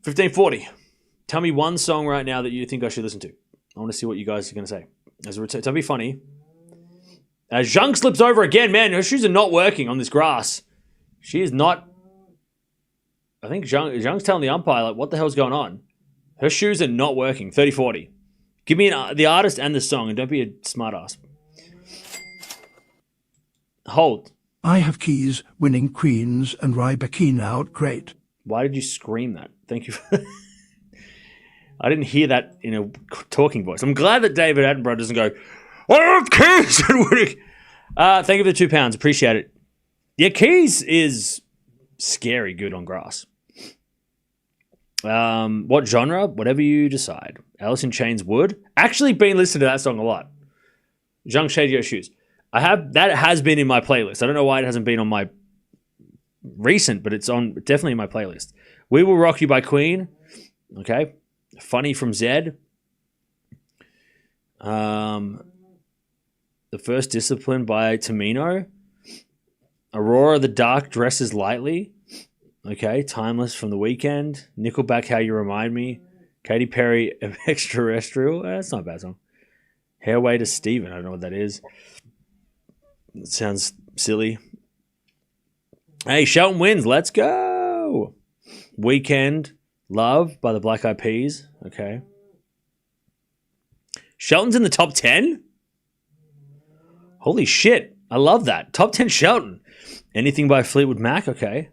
15-40. Tell me one song right now that you think I should listen to. I want to see what you guys are going to say. As a return, don't be funny. As Zheng slips over again, man, her shoes are not working on this grass. She is not. I think Zheng's telling the umpire, like, what the hell's going on? Her shoes are not working. 30-40. Give me the artist and the song, and don't be a smartass. Hold. I Have Keys winning Queens and Rybakina out great. Why did you scream that? Thank you. I didn't hear that in a talking voice. I'm glad that David Attenborough doesn't go, I have keys and winning. Thank you for the £2. Appreciate it. Yeah, Keys is scary good on grass. What genre? Whatever you decide. Alice in Chains Wood. Actually been listening to that song a lot. Zheng Shade Your Shoes. That has been in my playlist. I don't know why it hasn't been on my recent, but it's definitely in my playlist. We Will Rock You by Queen. Okay. Funny from Zed. The First Discipline by Tamino. Aurora the Dark Dresses Lightly. Okay. Timeless from The Weeknd. Nickelback How You Remind Me. Katy Perry Extraterrestrial. That's not a bad song. Hairway to Steven. I don't know what that is. It sounds silly. Hey, Shelton wins. Let's go. Weekend. Love by the Black Eyed Peas. Okay. Shelton's in the top 10? Holy shit. I love that. Top 10 Shelton. Anything by Fleetwood Mac? Okay.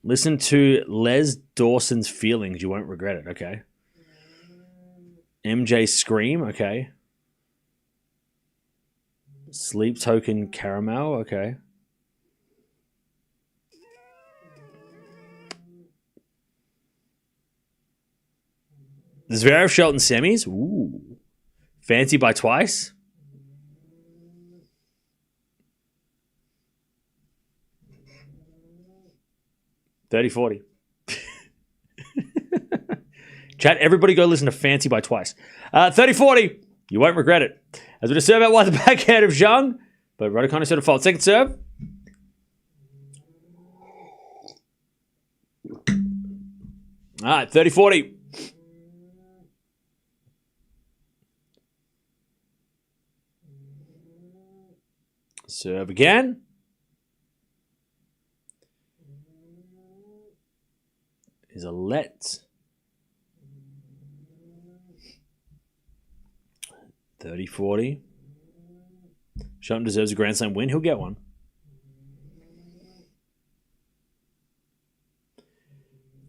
Listen to Les Dawson's Feelings. You won't regret it. Okay. MJ Scream. Okay. Sleep Token Caramel. Okay. Zverev Shelton semis. Ooh. Fancy by Twice. $30-40. Chat, everybody go listen to Fancy by Twice. $30-40. You won't regret it. As we just serve out wide the backhand of Zheng, but Raducanu said a fault. Second serve. All right, 30-40. Serve again. Is a let. 30-40. Shelton deserves a Grand Slam win. He'll get one.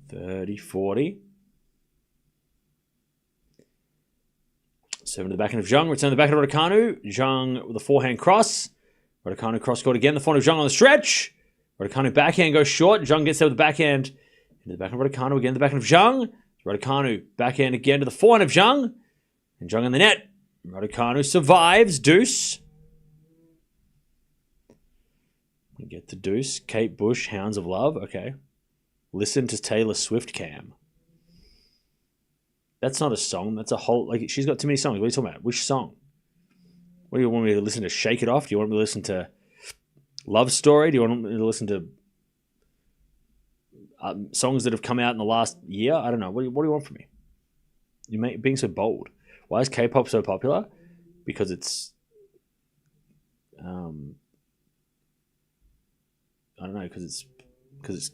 30-40. Seven to the backhand of Zheng. Return to the backhand of Raducanu. Zheng with a forehand cross. Raducanu cross-court again. The forehand of Zheng on the stretch. Raducanu backhand goes short. Zheng gets there with the backhand. Into the backhand of Raducanu. Again, the backhand of Zheng. Raducanu backhand again to the forehand of Zheng. And Zheng in the net. Raducanu survives. Deuce. We get the deuce. Kate Bush, Hounds of Love. Okay. Listen to Taylor Swift Cam. That's not a song. That's a whole... Like, she's got too many songs. What are you talking about? Which song? What do you want me to listen to? Shake It Off? Do you want me to listen to Love Story? Do you want me to listen to songs that have come out in the last year? I don't know. What do you want from me? You're being so bold. Why is K-pop so popular? Because it's... I don't know. Because it's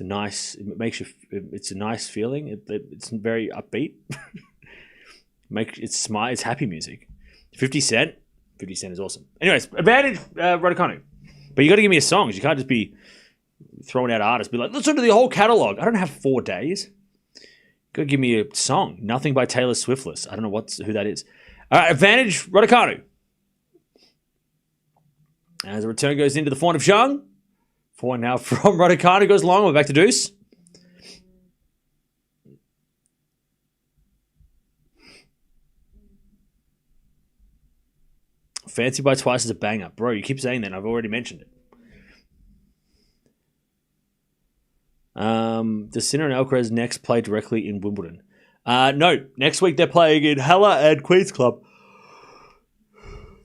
a nice... It makes you... It's a nice feeling. It's very upbeat. It's happy music. 50 Cent. 50 Cent is awesome. Anyways, advantage Raducanu. But you got to give me a song. You can't just be throwing out artists. Be like, listen to the whole catalog. I don't have 4 days. Got to give me a song. Nothing by Taylor Swiftless. I don't know who that is. All right, advantage Raducanu. As the return goes into the forehand of Zheng. Forehand now from Raducanu goes long. We're back to deuce. Fancy by twice is a banger. Bro, you keep saying that. I've already mentioned it. Does Sinner and Alcaraz next play directly in Wimbledon? No. Next week they're playing in Hella and Queens Club.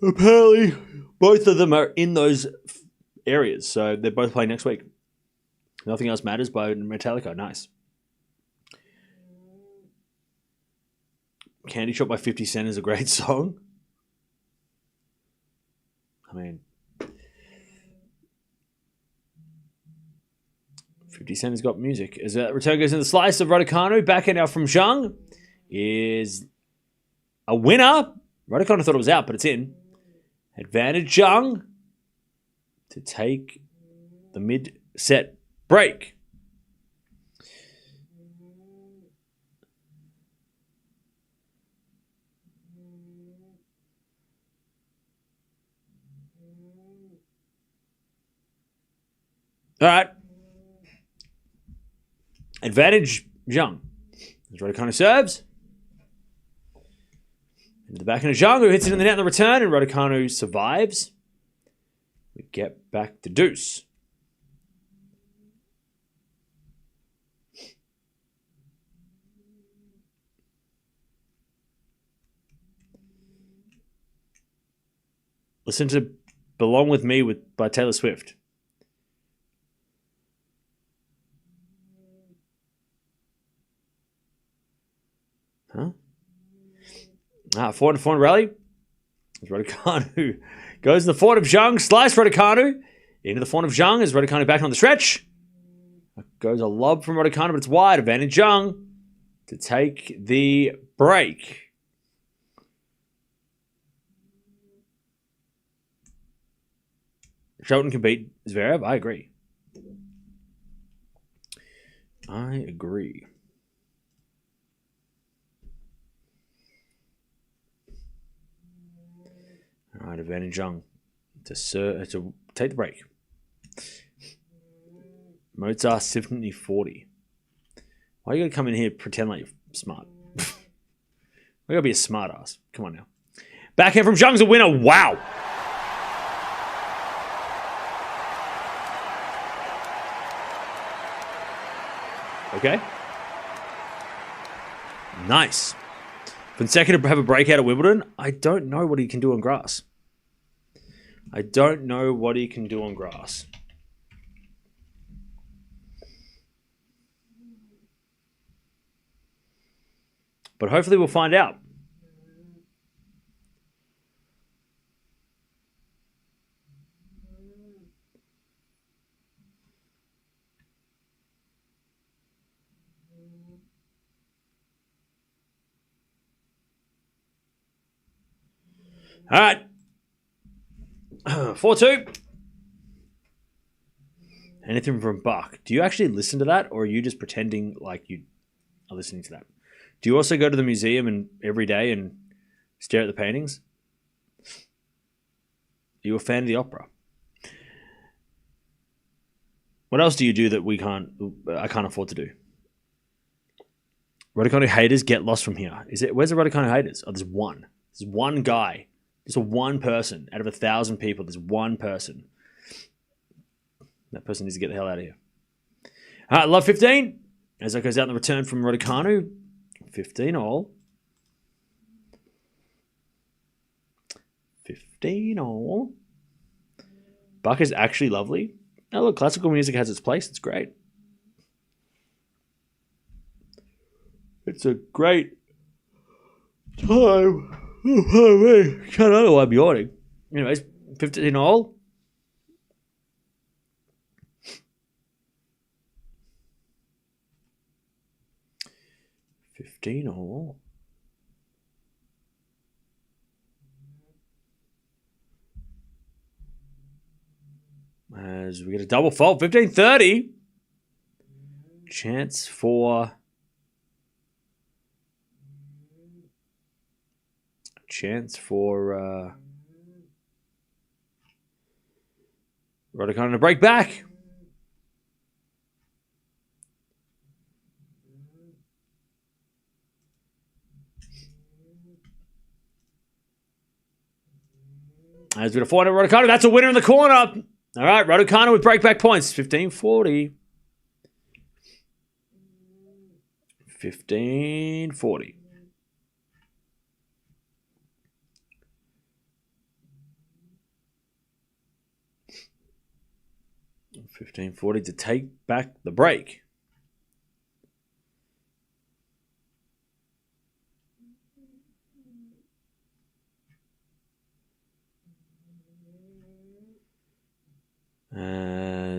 Apparently, both of them are in those areas. So they're both playing next week. Nothing Else Matters by Metallica. Nice. Candy Shop by 50 Cent is a great song. I mean, 50 Cent has got music. As a return goes in the slice of Raducanu, backhand now from Zheng is a winner. Raducanu thought it was out, but it's in. Advantage Zheng to take the mid-set break. All right. Advantage Zheng. As Raducanu serves. Into the backhand of Zheng, who hits it in the net on the return, and Raducanu survives. We get back to deuce. Listen to Belong With Me by Taylor Swift. Huh? Forehand rally. Raducanu goes to the forehand of Zheng. Slice Raducanu. Into the forehand of Zheng as Raducanu back on the stretch. Goes a lob from Raducanu, but it's wide. Advantage Zheng to take the break. Shelton can beat Zverev. I agree. All right, advantage Zheng to take the break. Mozart Symphony 40. Why are you going to come in here and pretend like you're smart? Why you got to be a smart ass? Come on now. Backhand from Zheng's a winner. Wow. Okay. Nice. Fonseca to have a breakout at Wimbledon. I don't know what he can do on grass. But hopefully we'll find out. All right. 4-2. Anything from Buck. Do you actually listen to that, or are you just pretending like you are listening to that? Do you also go to the museum and every day and stare at the paintings? Are you a fan of the opera? What else do you do that I can't afford to do? Raducanu haters get lost from here. Where's the Raducanu haters? Oh, there's one. There's one guy. There's one person out of 1,000 people. There's one person. That person needs to get the hell out of here. All right, love 15. As that goes out in the return from Raducanu. 15 all. 15 all. Buck is actually lovely. Now look, classical music has its place. It's great. It's a great time. Oh, can't know why I'm yawning. Anyways, 15 all. As we get a double fault, 15-30. Chance for Raducanu to break back. As we get a 400 Raducanu, that's a winner in the corner. All right, Raducanu with breakback points, 15-40. 15-40. $15.40 to take back the break.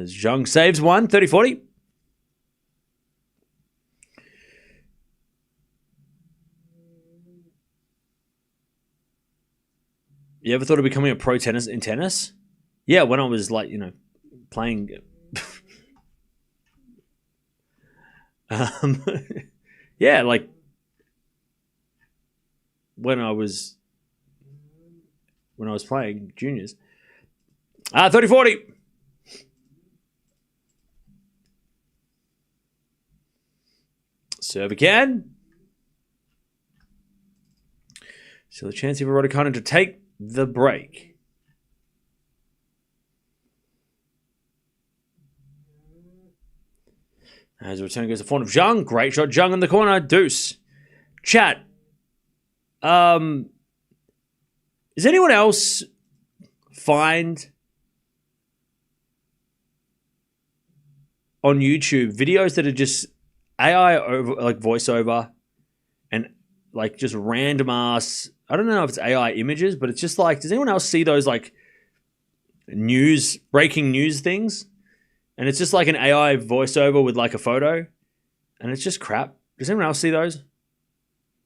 Zheng saves one, 30-40. You ever thought of becoming a pro in tennis? Yeah, when I was playing. Yeah, like when I was playing juniors. 30-40. Serve again. So the chance for Raducanu to take the break. As the return goes to front of Zheng. Great shot, Zheng in the corner. Deuce. Chat. Does anyone else find on YouTube videos that are just AI over, like voiceover and like just random ass, I don't know if it's AI images, but it's just like, does anyone else see those like breaking news things? And it's just like an AI voiceover with like a photo and it's just crap. Does anyone else see those?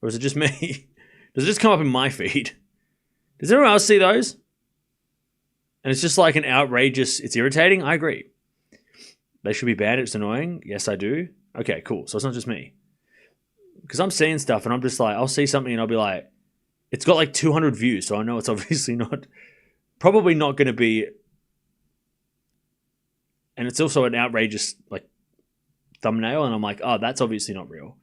Or is it just me? Does it just come up in my feed? Does anyone else see those? And it's just like an outrageous, it's irritating. I agree. They should be banned. It's annoying. Yes, I do. Okay, cool. So it's not just me. Because I'm seeing stuff and I'm just like, I'll see something and I'll be like, it's got like 200 views. So I know it's obviously probably not going to be. And it's also an outrageous like thumbnail. And I'm like, oh, that's obviously not real.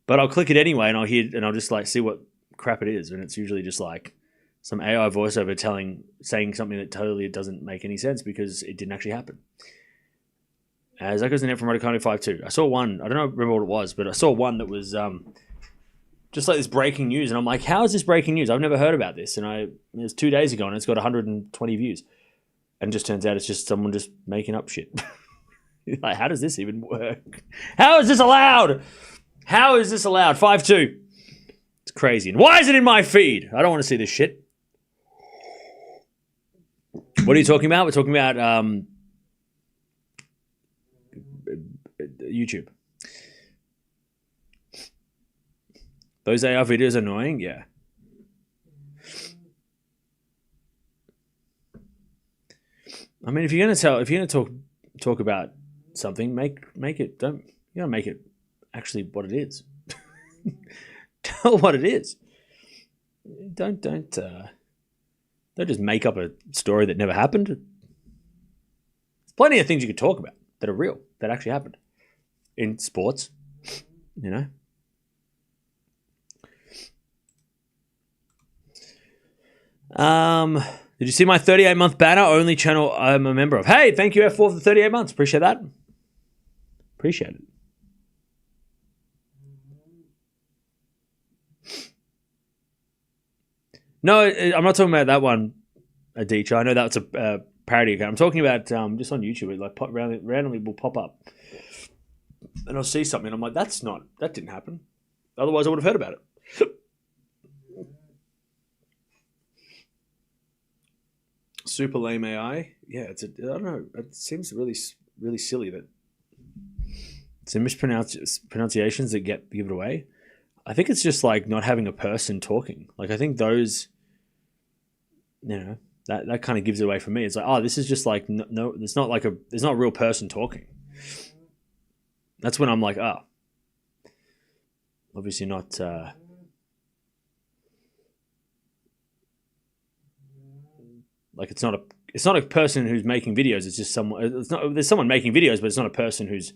But I'll click it anyway and I'll just like see what crap it is. And it's usually just like some AI voiceover saying something that totally doesn't make any sense because it didn't actually happen. As that goes in there from Raducanu 5-2. I saw one, I don't remember what it was, but I saw one that was just like this breaking news. And I'm like, how is this breaking news? I've never heard about this. And it was 2 days ago and it's got 120 views. And just turns out it's just someone just making up shit. Like, how does this even work? How is this allowed? How is this allowed? 5-2. It's crazy. And why is it in my feed? I don't want to see this shit. What are you talking about? We're talking about YouTube. Those AR videos are annoying? Yeah. I mean, if you're gonna talk about something, make it. Don't make it actually what it is. Tell what it is. Don't just make up a story that never happened. There's plenty of things you could talk about that are real, that actually happened in sports. Did you see my 38-month banner? Only channel I'm a member of. Hey, thank you, F4, for the 38 months. Appreciate that. Appreciate it. No, I'm not talking about that one, Adicha. I know that's a parody account. I'm talking about just on YouTube. It like randomly will pop up. And I'll see something. And I'm like, that didn't happen. Otherwise, I would have heard about it. Super lame AI. Yeah, I don't know. It seems really, really silly that some mispronunciations that give it away. I think it's just like not having a person talking. Like I think those, that kind of gives it away for me. It's like, oh, this is just like no, it's not like there's not a real person talking. That's when I'm like, oh, obviously not. Like it's not a person who's making videos. It's just someone. There's someone making videos, but it's not a person who's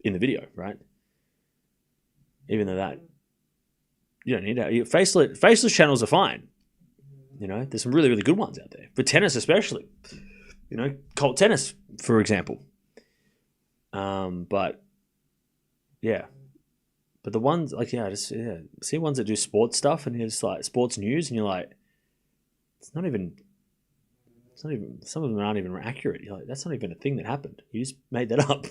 in the video, right? Even though that you don't need that. Faceless channels are fine. There's some really, really good ones out there for tennis, especially. Colt tennis, for example. But yeah, but the ones like see ones that do sports stuff and it's like sports news, and you're like, it's not even. Some of them aren't even accurate. You're like, that's not even a thing that happened. You just made that up.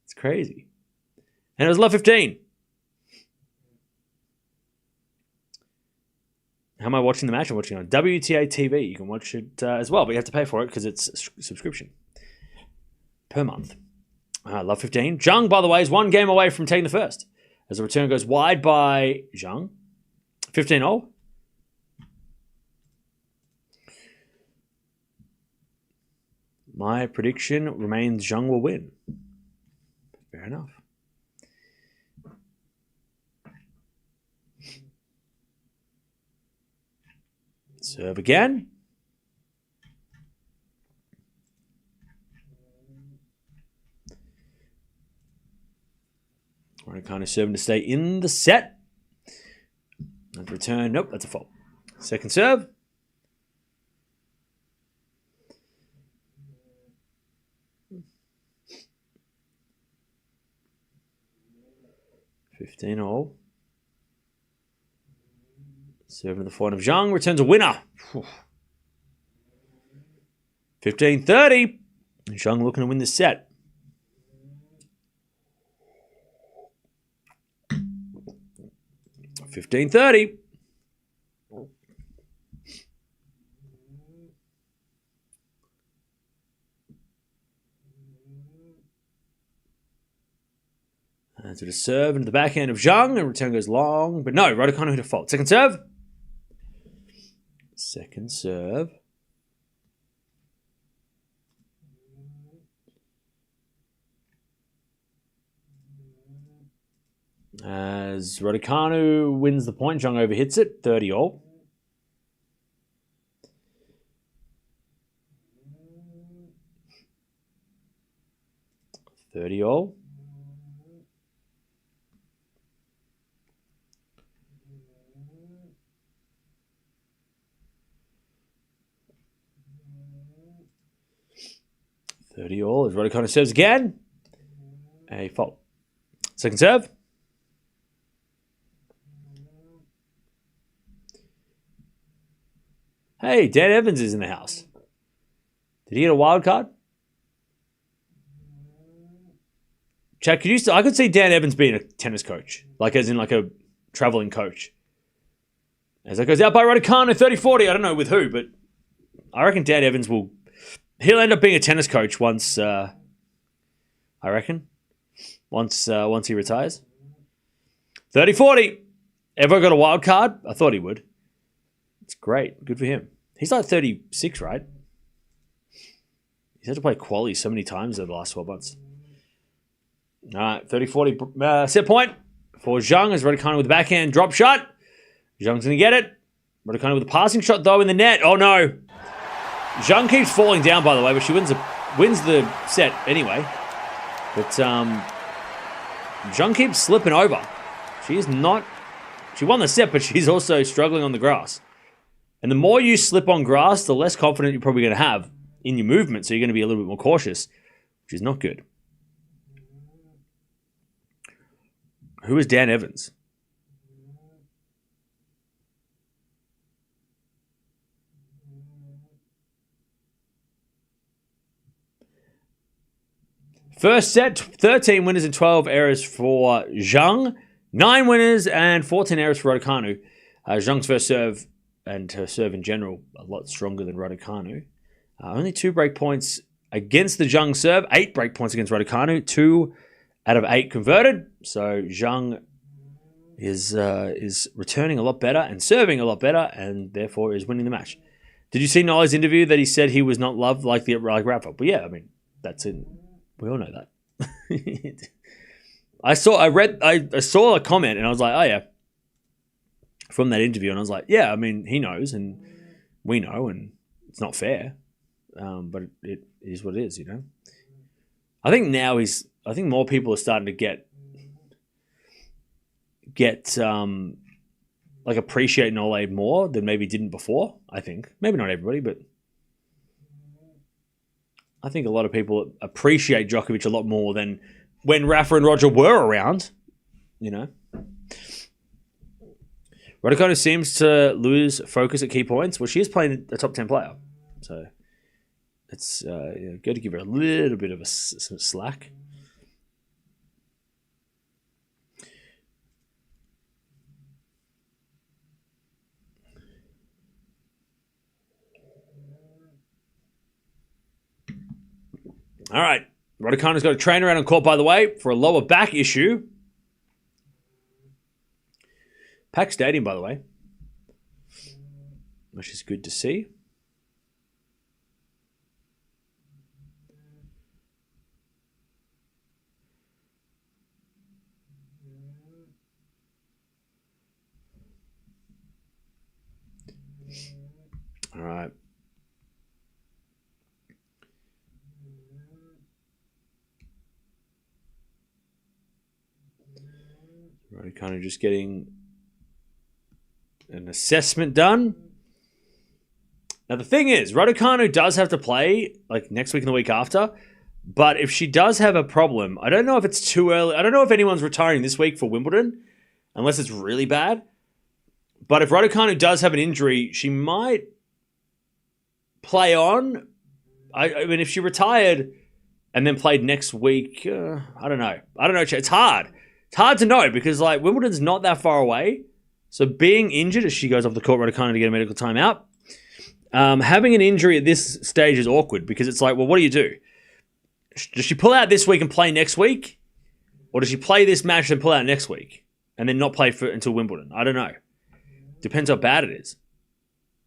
It's crazy. And it was love 15. How am I watching the match? I'm watching it on WTA TV. You can watch it as well, but you have to pay for it because it's a subscription per month. Love 15. Zheng, by the way, is one game away from taking the first as the return goes wide by Zheng. 15-0. My prediction remains Zheng will win. Fair enough. Serve again. Raducanu serving to stay in the set. And return. Nope, that's a fault. Second serve. $15-all. Serving to the point of Zheng. Returns a winner. 15-30. Zheng looking to win this set. $15-30. To the serve into the backhand of Zheng, and return goes long, but no, Raducanu hit a fault. Second serve. Second serve. As Raducanu wins the point, Zheng overhits it, 30-all. $30-all. $30-all as Raducanu serves again. A fault. Second serve. Hey, Dan Evans is in the house. Did he get a wild card? Chad, I could see Dan Evans being a tennis coach, like as in like a traveling coach. As that goes out by Raducanu, 30-40. I don't know with who, but I reckon Dan Evans he'll end up being a tennis coach once. I reckon once he retires. 30-40. Ever got a wild card? I thought he would. It's great. Good for him. He's like 36, right? He's had to play quali so many times over the last 12 months. All right, 30-40 set point for Zheng as Raducanu with the backhand drop shot. Zheng's going to get it. Raducanu with a passing shot, though, in the net. Oh, no. Zheng keeps falling down, by the way, but she wins the set anyway. But Zheng keeps slipping over. She won the set, but she's also struggling on the grass. And the more you slip on grass, the less confident you're probably going to have in your movement, so you're going to be a little bit more cautious, which is not good. Who is Dan Evans? First set, 13 winners and 12 errors for Zheng. 9 winners and 14 errors for Raducanu. Zheng's first serve and her serve in general a lot stronger than Raducanu. Only 2 break points against the Zheng serve. 8 break points against Raducanu. 2 out of 8 converted. So Zheng is returning a lot better and serving a lot better, and therefore is winning the match. Did you see Nolly's interview that he said he was not loved like Rafa? Well, yeah, I mean that's it. We all know that. I saw a comment and I was like, oh yeah, from that interview, and I was like, yeah, I mean he knows and we know, and it's not fair, but it is what it is, you know. I think more people are starting to get like appreciate Nole more than maybe didn't before. I think maybe not everybody, but I think a lot of people appreciate Djokovic a lot more than when Rafa and Roger were around, you know. Raducanu seems to lose focus at key points. Well, she is playing a top 10 player, so it's good to give her a little bit of some slack. All right. Raducanu's got a trainer out on court, by the way, for a lower back issue. Packed stadium, by the way, which is good to see. All right. Raducanu just getting an assessment done. Now, the thing is, Raducanu does have to play like next week and the week after. But if she does have a problem, I don't know if it's too early. I don't know if anyone's retiring this week for Wimbledon, unless it's really bad. But if Raducanu does have an injury, she might play on. I mean, if she retired and then played next week, I don't know. It's hard. It's hard to know because like Wimbledon's not that far away. So being injured as she goes off the court, Raducanu to get a medical timeout. Having an injury at this stage is awkward because it's like, well, what do you do? Does she pull out this week and play next week? Or does she play this match and pull out next week and then not play until Wimbledon? I don't know. Depends how bad it is.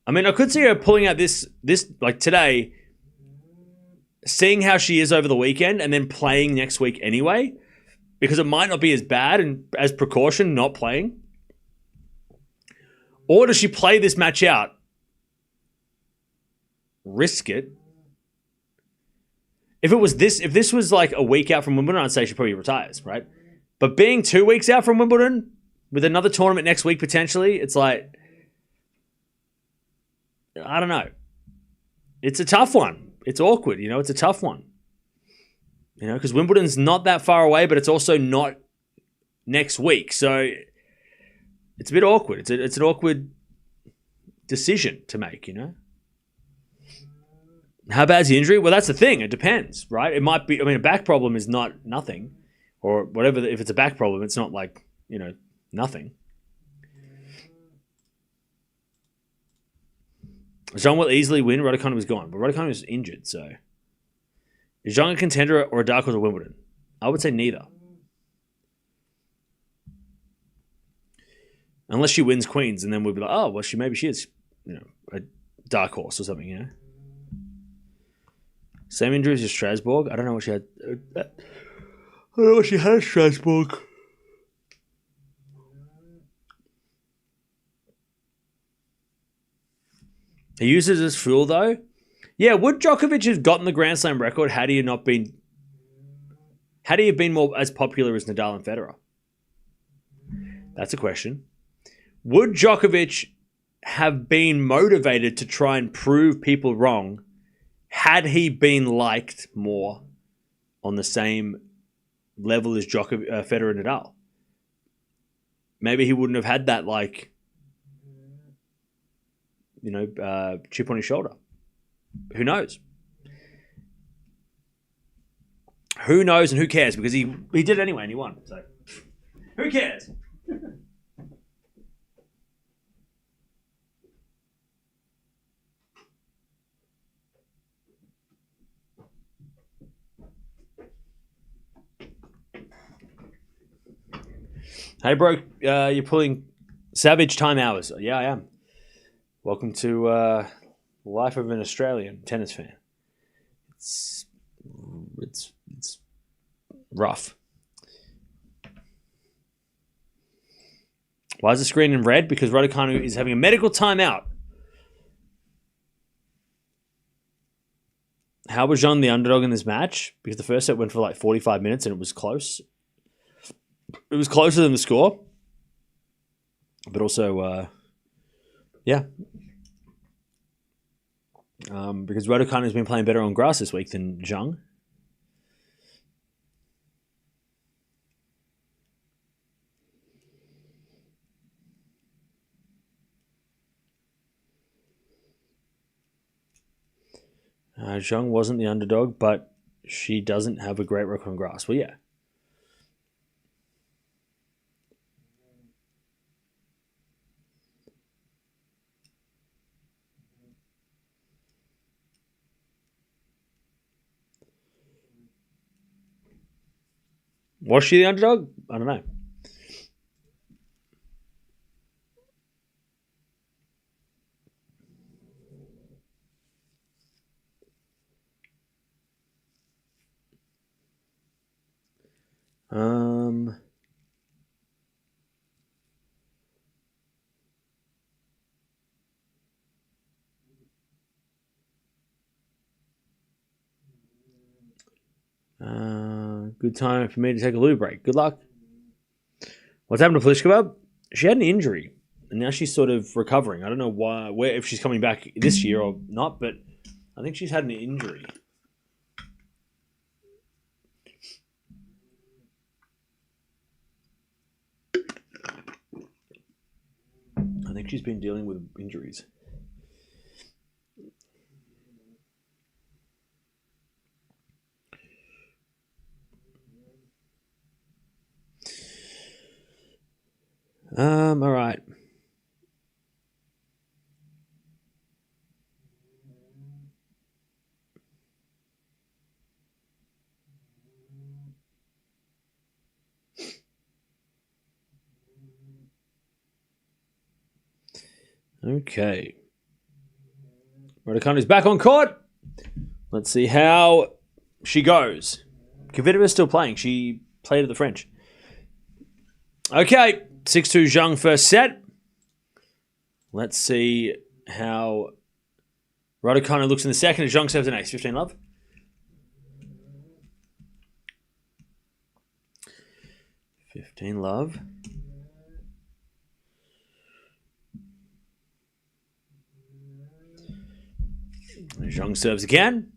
I mean, I could see her pulling out this like today, seeing how she is over the weekend and then playing next week anyway, because it might not be as bad and as precaution not playing. Or does she play this match out, risk it? If this was like a week out from Wimbledon, I'd say she probably retires, right? But being 2 weeks out from Wimbledon with another tournament next week potentially, it's like, I don't know. It's a tough one. It's awkward, you know. It's a tough one, you know, because Wimbledon's not that far away, but it's also not next week, so it's a bit awkward. It's an awkward decision to make, you know. How bad's the injury? Well, that's the thing. It depends, right? It might be. I mean, a back problem is not nothing, or whatever. If it's a back problem, it's not like, you know, nothing. Zheng will easily win. Raducanu was gone, but Raducanu is injured. So, is Zheng a contender or a dark horse at Wimbledon? I would say neither. Unless she wins Queens, and then we'll be like, oh, well, maybe she is, you know, a dark horse or something, you know. Same injuries as Strasbourg. I don't know what she had. I don't know what she had at Strasbourg. He uses as fuel, though. Yeah, would Djokovic have gotten the Grand Slam record had he have been more as popular as Nadal and Federer? That's a question. Would Djokovic have been motivated to try and prove people wrong had he been liked more on the same level as Federer and Nadal? Maybe he wouldn't have had that, chip on his shoulder. Who knows? Who knows and who cares? Because he did it anyway and he won. So who cares? Hey, bro, you're pulling savage time hours. Yeah, I am. Welcome to life of an Australian tennis fan. It's rough. Why is the screen in red? Because Raducanu is having a medical timeout. How was Zheng the underdog in this match? Because the first set went for 45 minutes and it was close. It was closer than the score. But also, because Raducanu has been playing better on grass this week than Zheng. Zheng wasn't the underdog, but she doesn't have a great record on grass. Well, yeah. Was she the underdog? I don't know. Good time for me to take a loo break. Good luck. What's happened to Pliskova? She had an injury, and now she's sort of recovering. I don't know if she's coming back this year or not, but I think she's had an injury. I think she's been dealing with injuries. All right. Okay. Raducanu is back on court. Let's see how she goes. Kvitova is still playing. She played at the French. Okay. 6-2 Zheng first set. Let's see how Raducanu looks in the second as Zheng serves an ace. 15 love. Zheng serves again.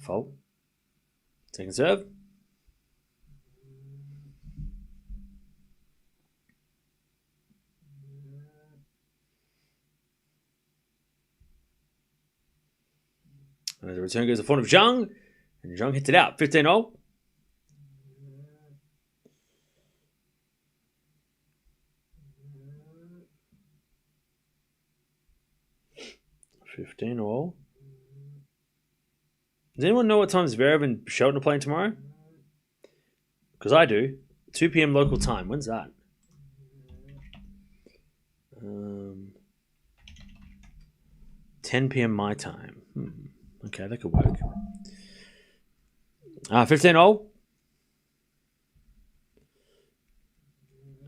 Fault. Second serve. And the return goes to the front of Zheng. And Zheng hits it out. 15-0. Does anyone know what time Zverev and Shelton are playing tomorrow? Because I do. 2 p.m. local time. When's that? 10 p.m. my time. Okay. Okay, that could work. 15 all.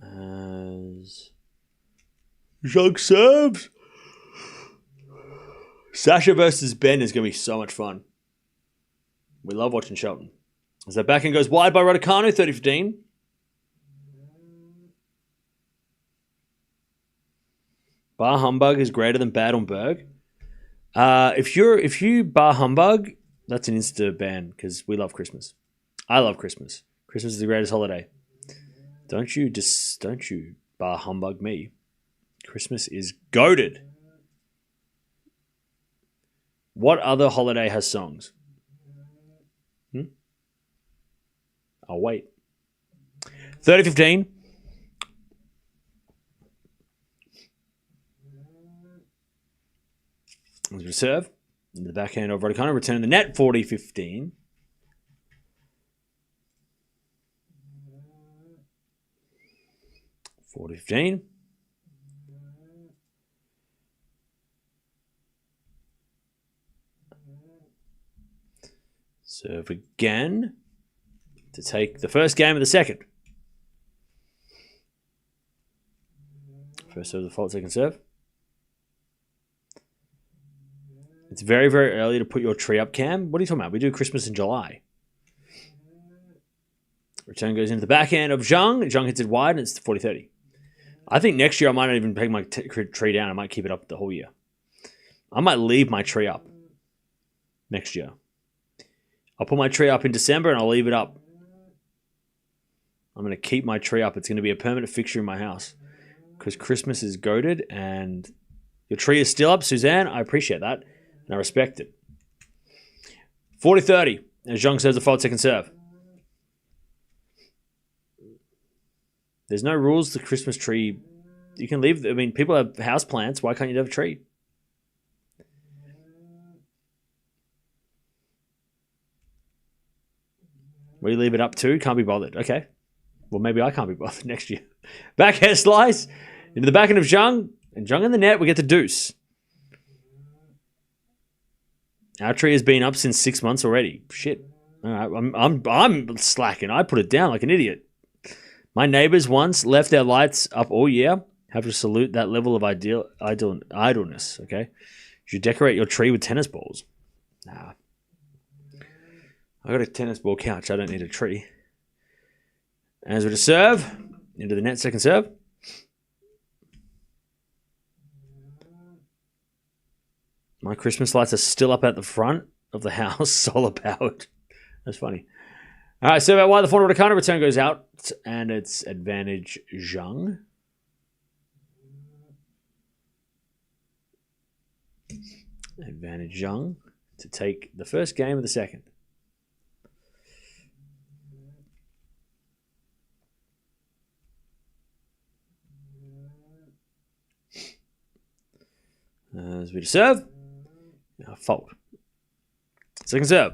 As Zheng serves. Sasha versus Ben is going to be so much fun. We love watching Shelton. As that backhand goes wide by Raducanu, 30-15. Bar humbug is greater than bad on Berg. If you bar humbug, that's an insta ban because we love Christmas. I love Christmas. Christmas is the greatest holiday. Don't you bar humbug me. Christmas is goated. What other holiday has songs? I'll wait. 30-15. Serve. In the backhand of Raducanu. Return the net. 40-15. Serve again to take the first game of the second. First serve the fault, second serve. It's very, very early to put your tree up, Cam. What are you talking about? We do Christmas in July. Return goes into the backhand of Zheng. Zheng hits it wide, and it's 40-30. I think next year I might not even take my tree down. I might keep it up the whole year. I might leave my tree up next year. I'll put my tree up in December, and I'll leave it up. I'm going to keep my tree up. It's going to be a permanent fixture in my house because Christmas is goated, and your tree is still up, Suzanne. I appreciate that. And I respect it. 40-30. As Zheng serves the fault, second serve. There's no rules to Christmas tree. You can leave. I mean, people have house plants. Why can't you have a tree? Where you leave it up to? Can't be bothered. Okay. Well, maybe I can't be bothered next year. Backhand slice into the backhand of Zheng. And Zheng in the net. We get the deuce. Our tree has been up since 6 months already. Shit. All right, I'm slacking. I put it down like an idiot. My neighbors once left their lights up all year. Have to salute that level of idleness. Okay, you should decorate your tree with tennis balls. Nah, I got a tennis ball couch. I don't need a tree. As with a serve into the net, second serve. My Christmas lights are still up at the front of the house, solar powered. That's funny. All right, serve out wide. The forward Raducanu return goes out, and it's advantage Zheng. Advantage Zheng to take the first game of the second. As we serve. Fault. Second serve.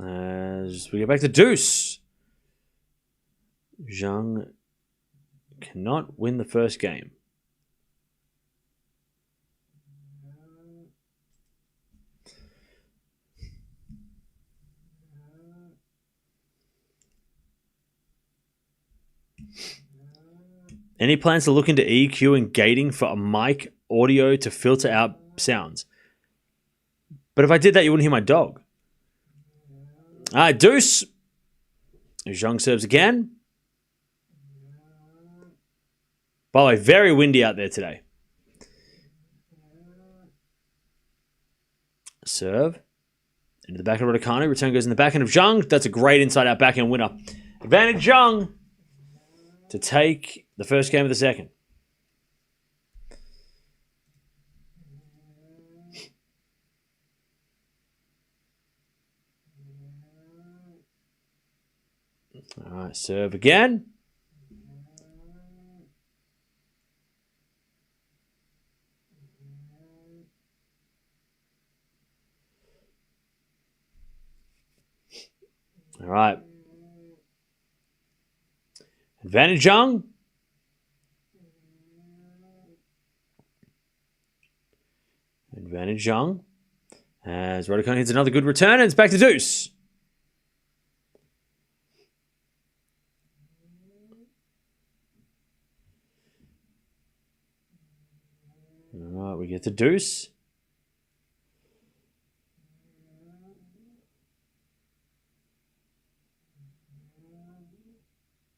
As we get back to deuce. Zheng cannot win the first game. Any plans to look into EQ and gating for a mic audio to filter out sounds? But if I did that, you wouldn't hear my dog. All right, deuce. Zheng serves again. By the way, very windy out there today. Serve. Into the backhand of Raducanu. Return goes in the backhand of Zheng. That's a great inside-out backhand winner. Advantage Zheng to take the first game of the second. All right, serve again. All right. Advantage Zheng. Advantage Zheng. As Raducanu hits another good return, and it's back to deuce. All right, we get to deuce.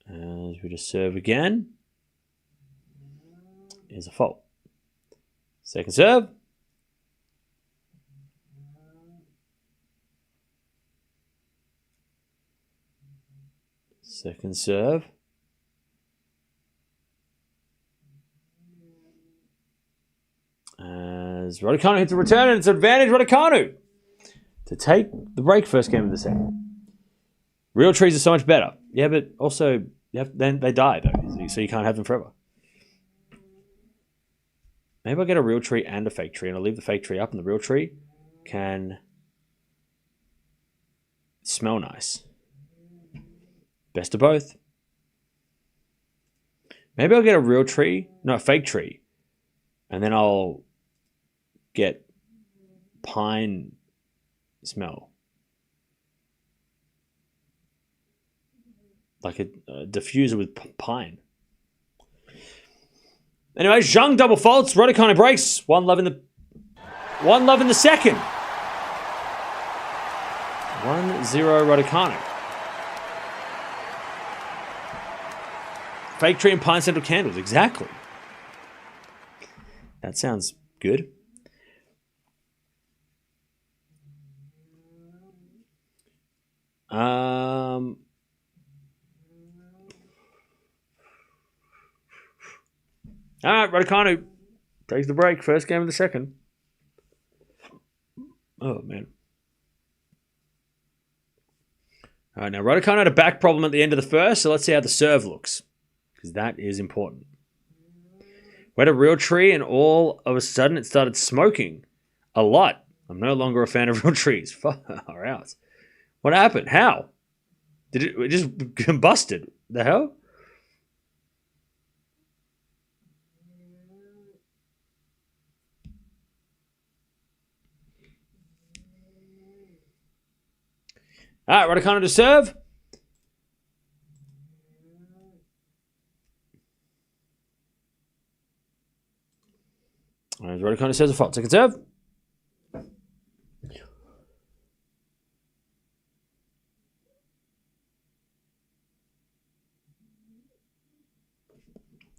As we just serve again. Is a fault. Second serve. Second serve. As Raducanu hits a return, and it's advantage Raducanu to take the break first game of the second. Real trees are so much better. Yeah, but also then they die though, so you can't have them forever. Maybe I'll get a real tree and a fake tree, and I'll leave the fake tree up, and the real tree can smell nice. Best of both. Maybe I'll get a real tree, no, a fake tree, and then I'll get pine smell. Like a diffuser with pine. Anyway, Zheng double faults. Raducanu breaks. One love in the second. 1-0 Raducanu. Fake tree and pine central candles. Exactly. That sounds good. All right, Raducanu takes the break. First game of the second. Oh, man. All right, now Raducanu had a back problem at the end of the first, so let's see how the serve looks, because that is important. We had a real tree, and all of a sudden it started smoking a lot. I'm no longer a fan of real trees. Far out. What happened? How? Did it just combusted? The hell? All right, Raducanu to serve. All right, Raducanu serves a fault. Second serve.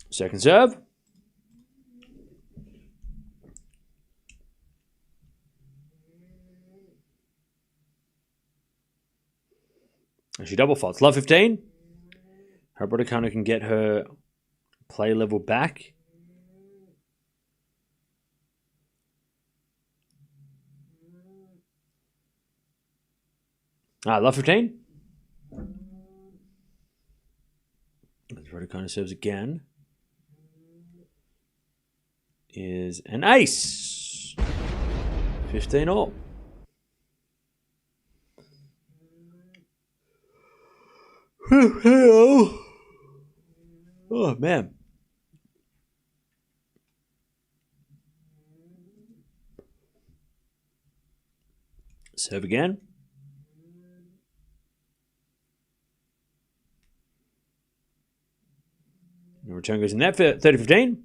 Second serve. And she double faults. Love 15. Hope Raducanu can get her play level back. Love 15. As Raducanu serves again. Is an ace. 15 all. Oh, man. Serve again. The return goes in net for 30-15.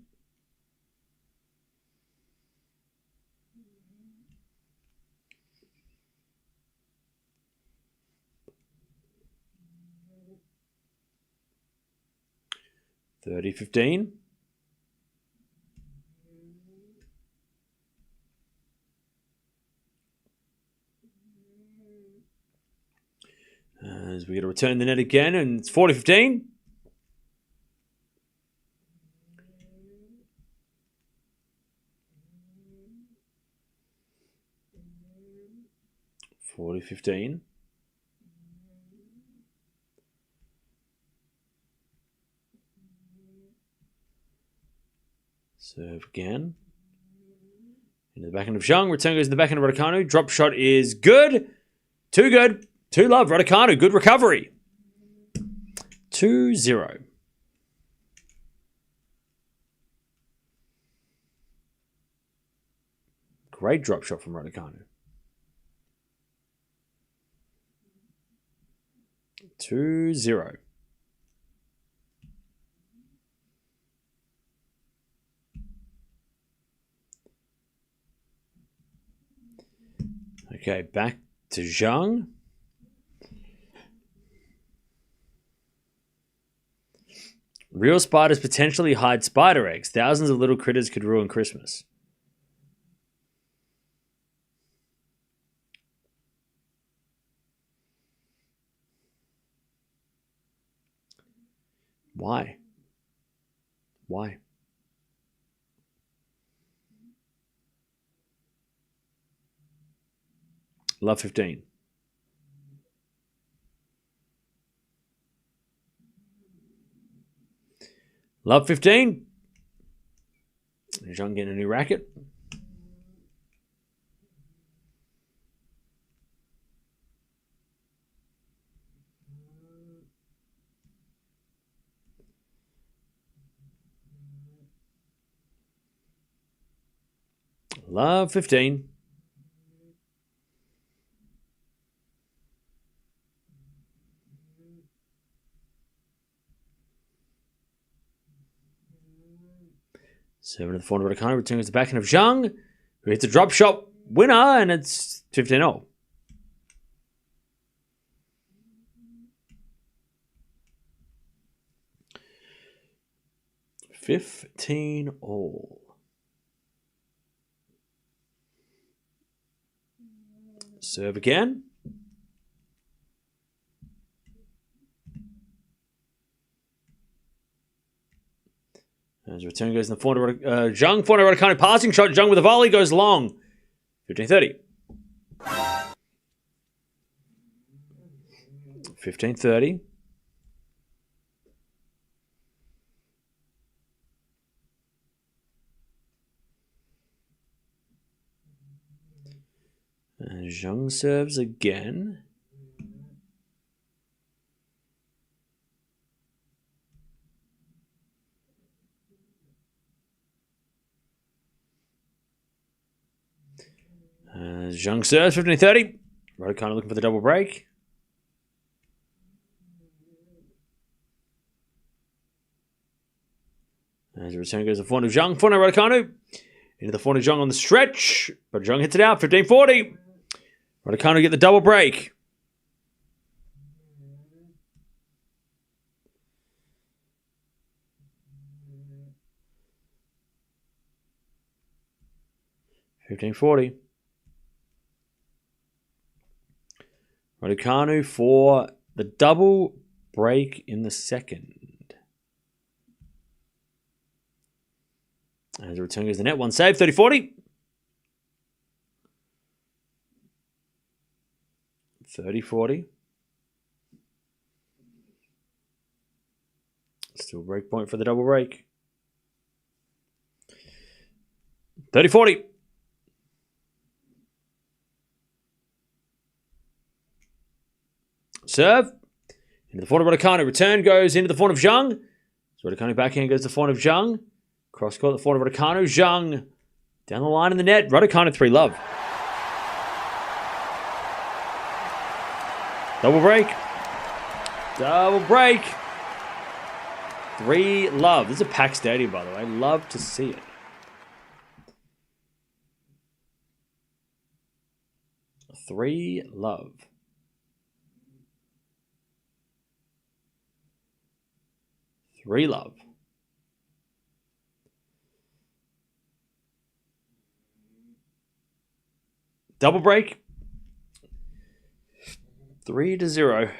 $30-15. As we get a return in the net again, and it's 40-15. $40-15. Serve again. Into the backhand of Zheng. Return goes to the backhand of Raducanu. Drop shot is good. Too good. 2 love, Raducanu. Good recovery. 2-0. Great drop shot from Raducanu. 2-0. Okay, back to Zheng. Real spiders potentially hide spider eggs. Thousands of little critters could ruin Christmas. Why? Why? Love 15. Love 15. Zheng getting a new racket. Love 15. Seven to the forehand of Raducanu, returns the backhand of Zheng, who hits a drop shot winner, and it's 15-all. 15-all. Serve again. As return goes in the forehand of Zheng, forehand of Raducanu, passing shot. Zheng with a volley goes long. 15-30. 15-30. And Zheng serves again. Zheng serves 15-30. Raducanu looking for the double break. As the return goes to the forehand of Zheng. Forehand of Raducanu. Into the forehand of Zheng on the stretch. But Zheng hits it out. 15-40. Raducanu get the double break. $15.40. Raducanu for the double break in the second. As the return goes to the net. One save. 30-40. 30-40. Still break point for the double break. 30-40. Serve. Into the forehand of Raducanu. Return goes into the forehand of Zheng. So Raducanu backhand goes to the forehand of Zheng. Cross court, the forehand of Raducanu. Zheng down the line in the net. Raducanu 3 love. Double break. Double break. 3 love. This is a packed stadium, by the way. Love to see it. 3 love. 3 love. Double break. 3-0.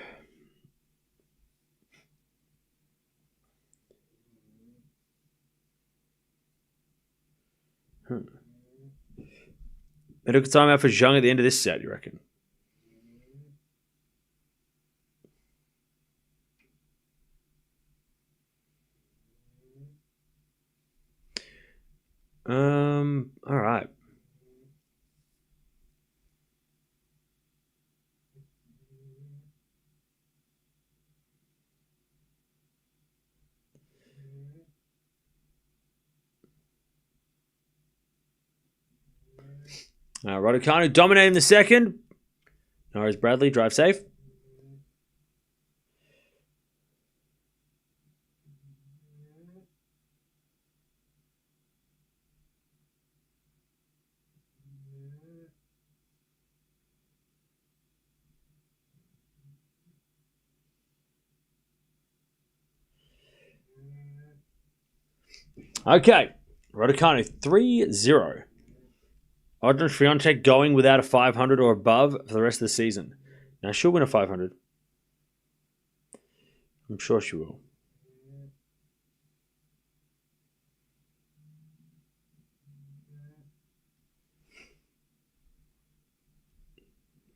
They took a timeout for Zheng at the end of this set, you reckon? All right. Raducanu dominating the second. Norris Bradley, drive safe. Okay, Raducanu 3-0. Iga Swiatek going without a 500 or above for the rest of the season. Now she'll win a 500. I'm sure she will.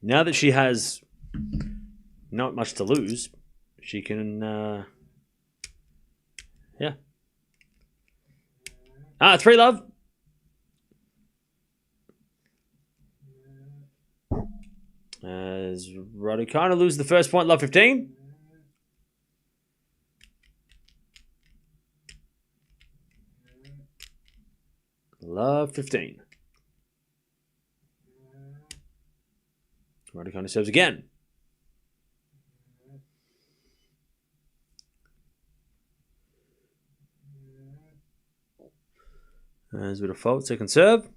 Now that she has not much to lose, she can, yeah. 3-love. As Raducanu loses the first point, love 15. Love 15. Raducanu serves again. As with a fault, second serve.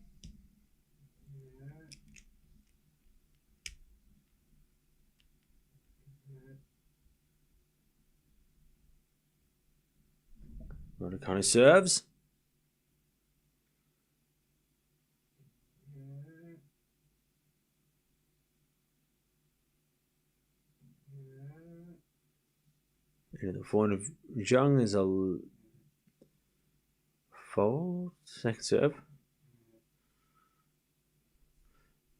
Raducanu serves. And the forehand of Zheng is a fault. Second serve.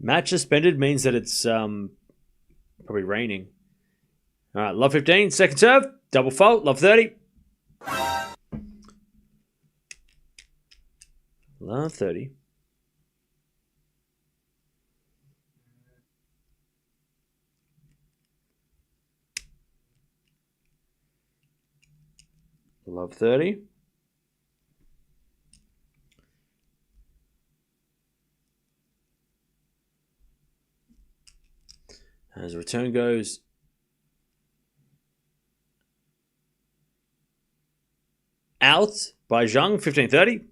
Match suspended means that it's probably raining. All right, love 15, second serve. Double fault, love 30. Love 30. Love 30. As the return goes out by Zheng, 15-30.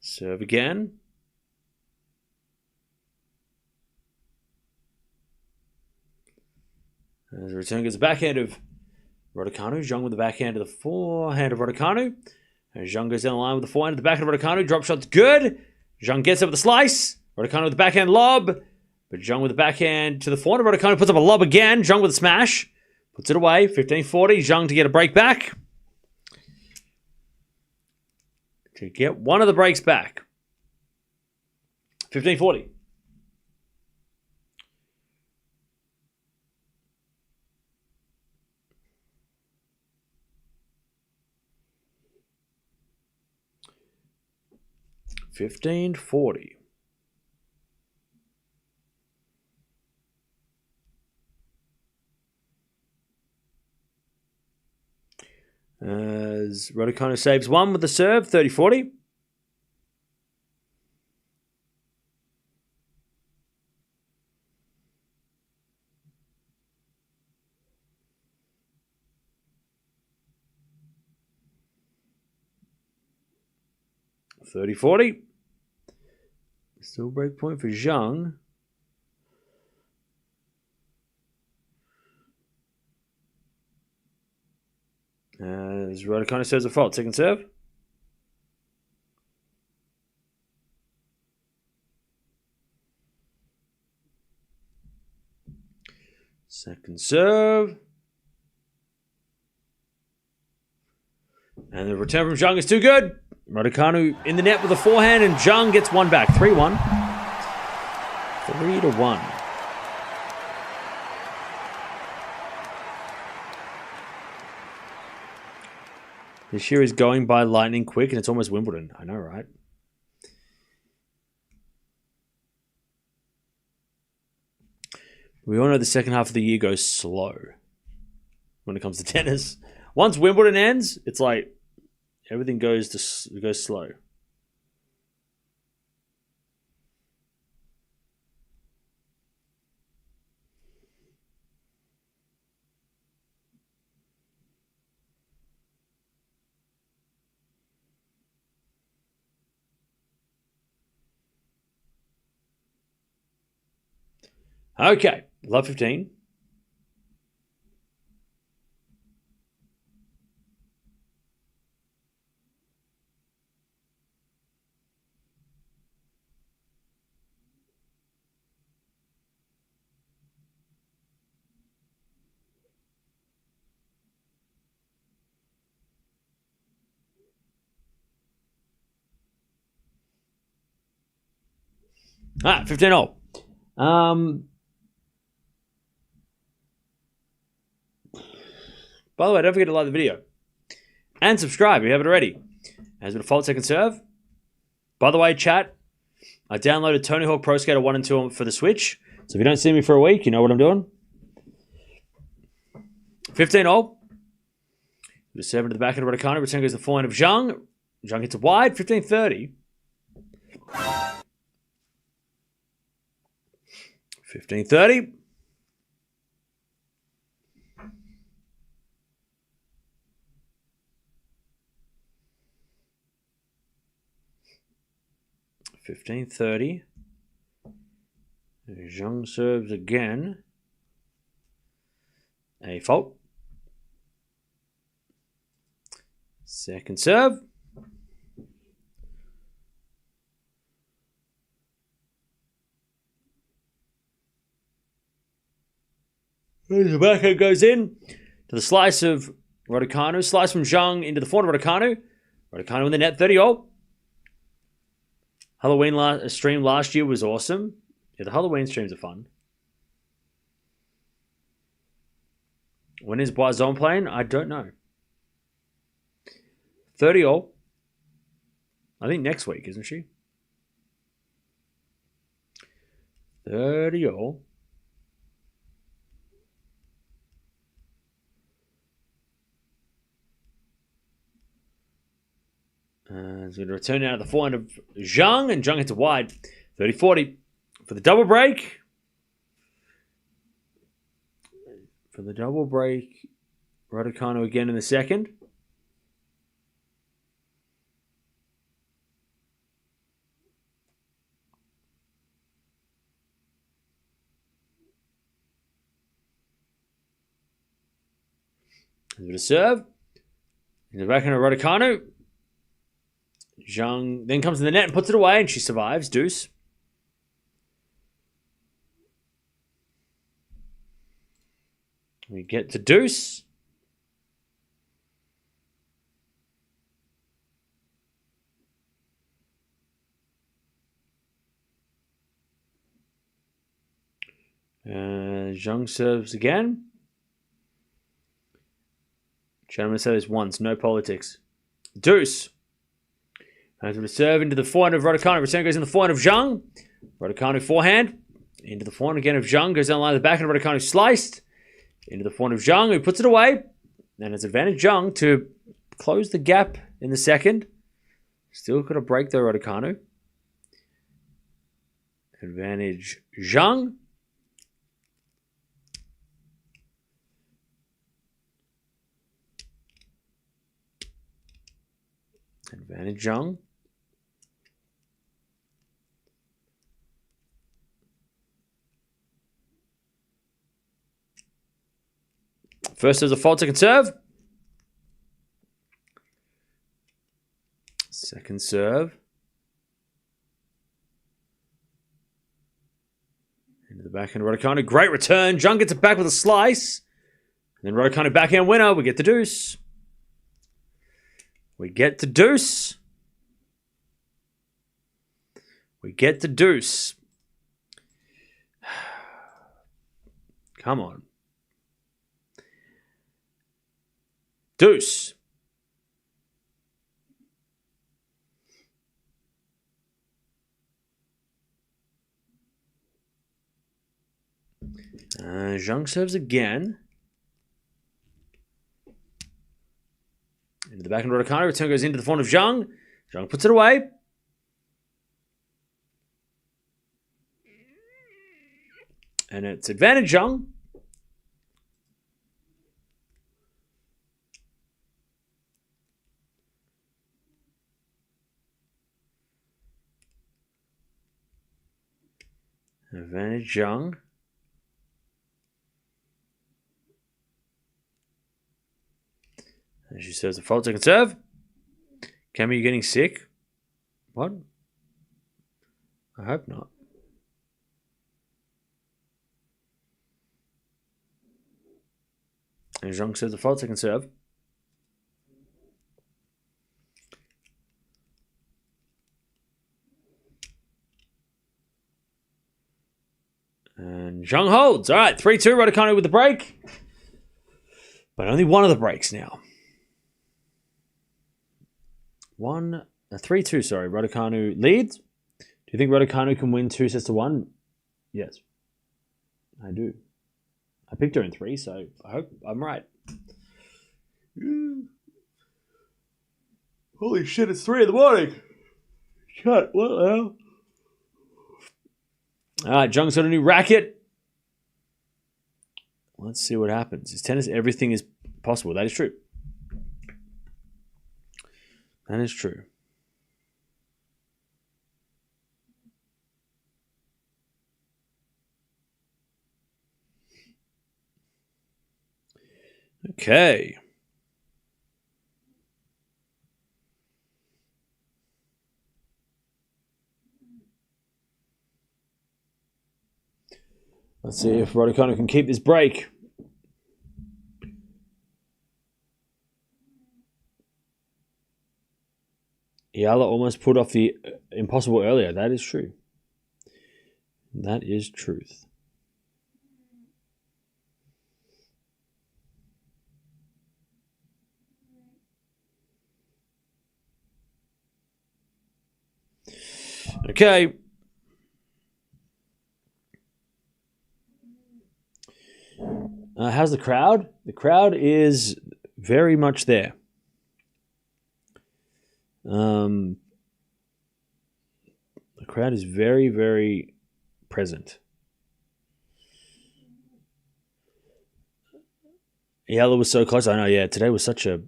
Serve again. As the return gets the backhand of Raducanu. Zheng with the backhand of the forehand of Raducanu. As Zheng goes down the line with the forehand of the backhand of Raducanu. Drop shot's good. Zheng gets up with the slice. Raducanu with the backhand lob. But Zheng with the backhand to the forehand of Raducanu. Puts up a lob again. Zheng with a smash. Puts it away. 15-40. Zheng to get a break back. To get one of the breaks back. 15-40. As Raducanu saves one with the serve, 30-40. Still break point for Zheng. As Raducanu serves a fault. Second serve. Second serve. And the return from Zheng is too good. Raducanu in the net with a forehand, and Zheng gets one back. 3-1. 3-1. This year is going by lightning quick, and it's almost Wimbledon. I know, right? We all know the second half of the year goes slow when it comes to tennis. Once Wimbledon ends, it's like everything goes slow. Okay, love 15. All right, 15 all. By the way, don't forget to like the video. And subscribe if you haven't already. As a default second serve. By the way, chat, I downloaded Tony Hawk Pro Skater 1 and 2 for the Switch. So if you don't see me for a week, you know what I'm doing. 15 all. The 7 to the back end of Raducanu. Return goes to the forehand of Zheng. Zheng hits it wide. 15-30. 15-30. 15-30. Zheng serves again. A fault. Second serve. The backhand goes in to the slice of Raducanu. Slice from Zheng into the forehand of Raducanu. Raducanu in the net, 30-all. Halloween stream last year was awesome. Yeah, the Halloween streams are fun. When is Boison playing? I don't know. 30-all. I think next week, isn't she? 30-all. He's going to return now to the forehand of Zheng, and Zheng hits it wide. 30-40 for the double break. For the double break, Raducanu again in the second. There's a serve. In the backhand of Raducanu. Zheng then comes in the net and puts it away, and she survives. Deuce. We get to deuce. Zheng serves again. Gentlemen, say this once. No politics. Deuce. As we serve into the forehand of Raducanu. Return goes in the forehand of Zheng. Raducanu forehand. Into the forehand again of Zheng. Goes down the line of the backhand of Raducanu. Sliced. Into the forehand of Zheng, who puts it away. And it's advantage Zheng to close the gap in the second. Still got a break though, Raducanu. Advantage Zheng. Advantage Zheng. First there's a fault, second serve. Second serve. Into the backhand of Raducanu. Great return. Zheng gets it back with a slice. And then Raducanu backhand winner. We get the deuce. We get the deuce. We get the deuce. Come on. Deuce. Zheng serves again. Into the backhand Raducanu. Return goes into the front of Zheng. Zheng puts it away. And it's advantage Zheng. Advantage Zheng. And she serves a fault second serve. Cammy, you getting sick? What? I hope not. And Zheng serves a fault second serve. And Zheng holds. All right, 3-2, Raducanu with the break. But only one of the breaks now. 3-2, sorry. Raducanu leads. Do you think Raducanu can win 2-1? Yes, I do. I picked her in 3, so I hope I'm right. Holy shit, it's 3 in the morning. Shut, what the hell? All right, Zheng's got a new racket. Let's see what happens. In tennis, everything is possible. That is true. That is true. Okay. Let's see if Raducanu can keep this break. Eala almost put off the impossible earlier. That is true. That is truth. Okay. How's the crowd? The crowd is very much there. The crowd is very, very present. Eala was so close. I know, yeah. Today was such a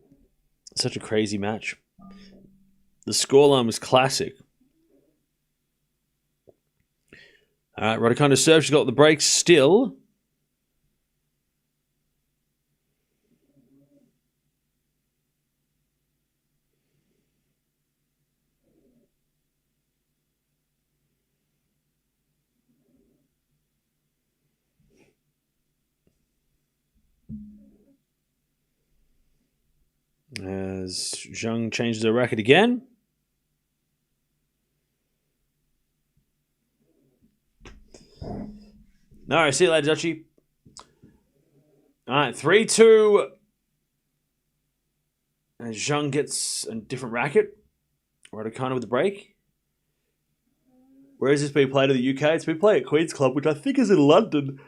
crazy match. The scoreline was classic. All right, Raducanu serve. She's got the breaks still. As Zheng changes her racket again. All right, see you later, Dutchie. All right, 3-2. And Zheng gets a different racket. Raducanu with the break. Where is this being played in the UK? It's been played at Queens Club, which I think is in London.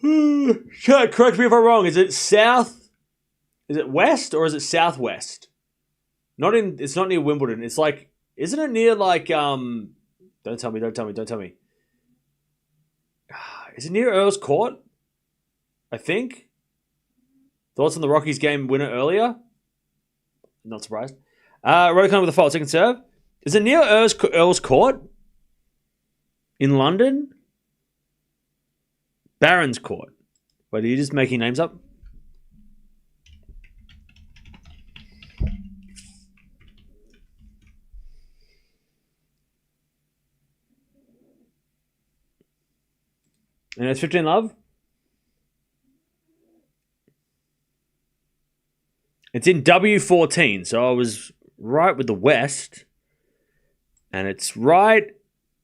Correct me if I'm wrong. Is it south? Is it west or is it southwest? It's not near Wimbledon. It's like, isn't it near like don't tell me. Is it near Earl's Court? I think. Thoughts on the Rockies game winner earlier? Not surprised. Raducanu with a fault, second serve. Is it near Earl's Court? In London? Barron's Court. Wait, are you just making names up? And it's 15 love. It's in W14, so I was right with the West. And it's right.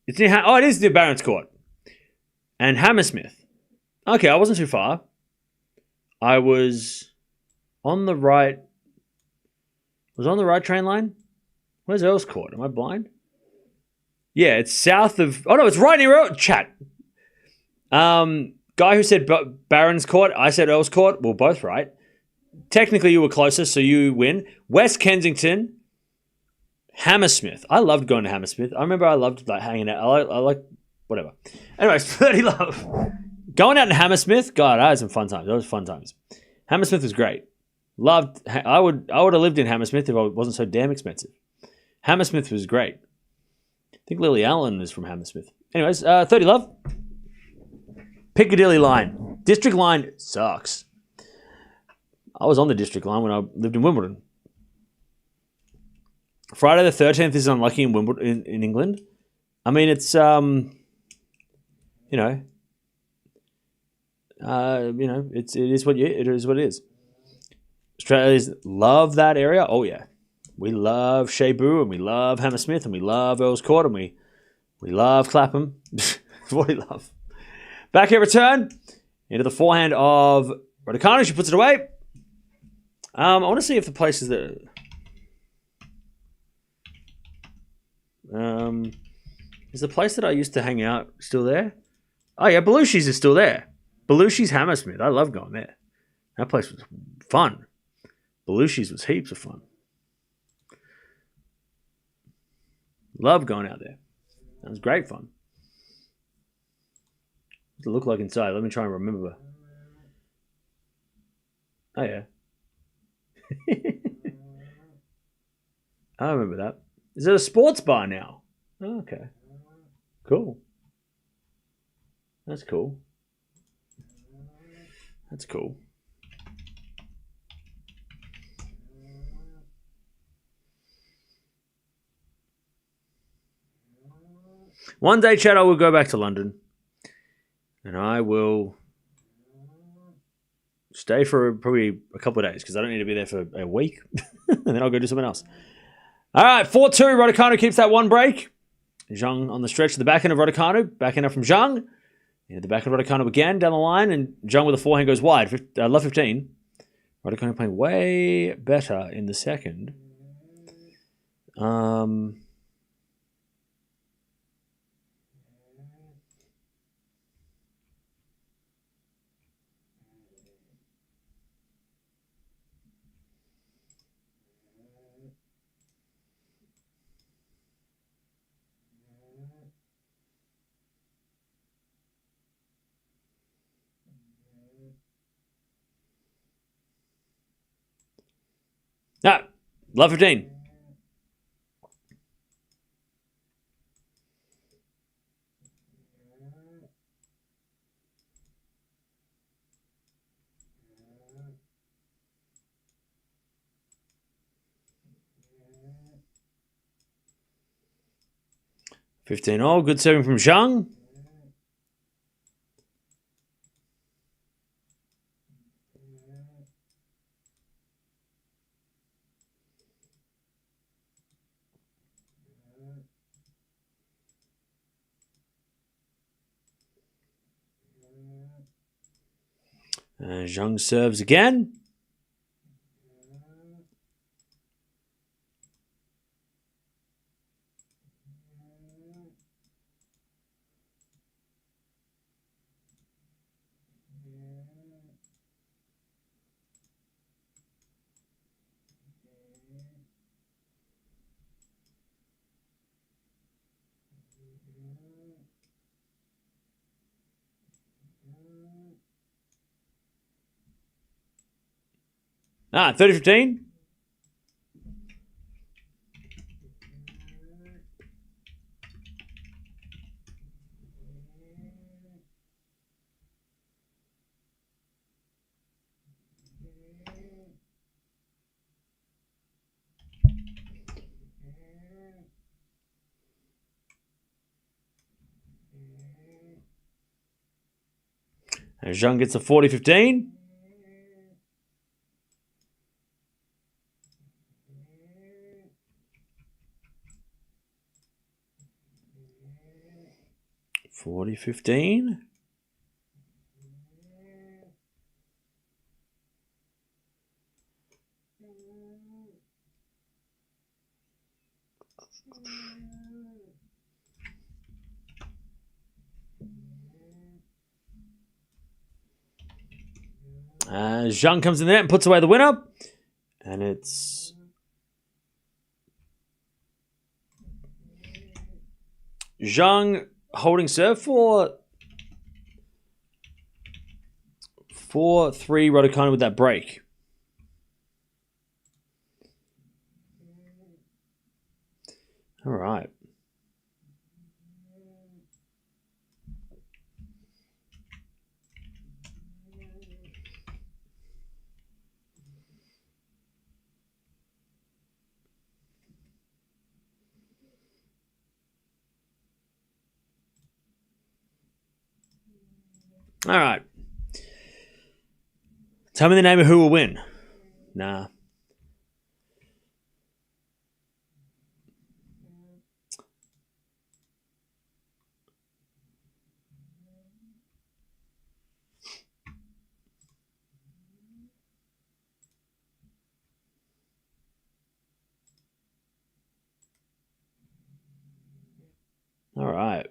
It's near. It is near Barron's Court. And Hammersmith. Okay, I wasn't too far. I was on the right. Was on the right train line? Where's Earl's Court? Am I blind? Yeah, it's south of. Oh no, it's right near Chat. Guy who said Barron's Court, I said Earl's Court. Well, both right. Technically, you were closer, so you win. West Kensington, Hammersmith. I loved going to Hammersmith. I remember I loved hanging out. I like whatever. Anyways, 30 love. Going out in Hammersmith, God, I had some fun times. Those were fun times. Hammersmith was great. Loved. I would have lived in Hammersmith if it wasn't so damn expensive. Hammersmith was great. I think Lily Allen is from Hammersmith. Anyways, 30 love. Piccadilly line. District line sucks. I was on the district line when I lived in Wimbledon. Friday the 13th is unlucky in Wimbledon in England. I mean, it's it is what it is. Australians love that area. Oh yeah, we love Shebu and we love Hammersmith and we love Earls Court and we love Clapham. What do we love? Back here, return into the forehand of Raducanu. She puts it away. I want to see if the places that is the place that I used to hang out still there? Oh yeah, Belushi's is still there. Belushi's Hammersmith. I love going there. That place was fun. Belushi's was heaps of fun. Love going out there. That was great fun. What does it look like inside? Let me try and remember. Oh yeah. I remember that. Is it a sports bar now? Oh, okay. Cool. That's cool. That's cool. One day, Chad, I will go back to London. And I will stay for probably a couple of days because I don't need to be there for a week. And then I'll go do something else. All right, 4-2. Raducanu keeps that one break. Zheng on the stretch to the backhand of Raducanu. Backhand up from Zheng. Into the backhand of Raducanu again down the line. And Zheng with a forehand goes wide. Love 15. Raducanu playing way better in the second. Love 15. All. Good serving from Zheng. Zheng serves again. Ah, 30-15. And Zheng gets a 40-15. $40-15. Zheng comes in there and puts away the winner. And it's Zheng holding serve for 4-3 Raducanu with that break. All right. All right. Tell me the name of who will win. Nah. All right.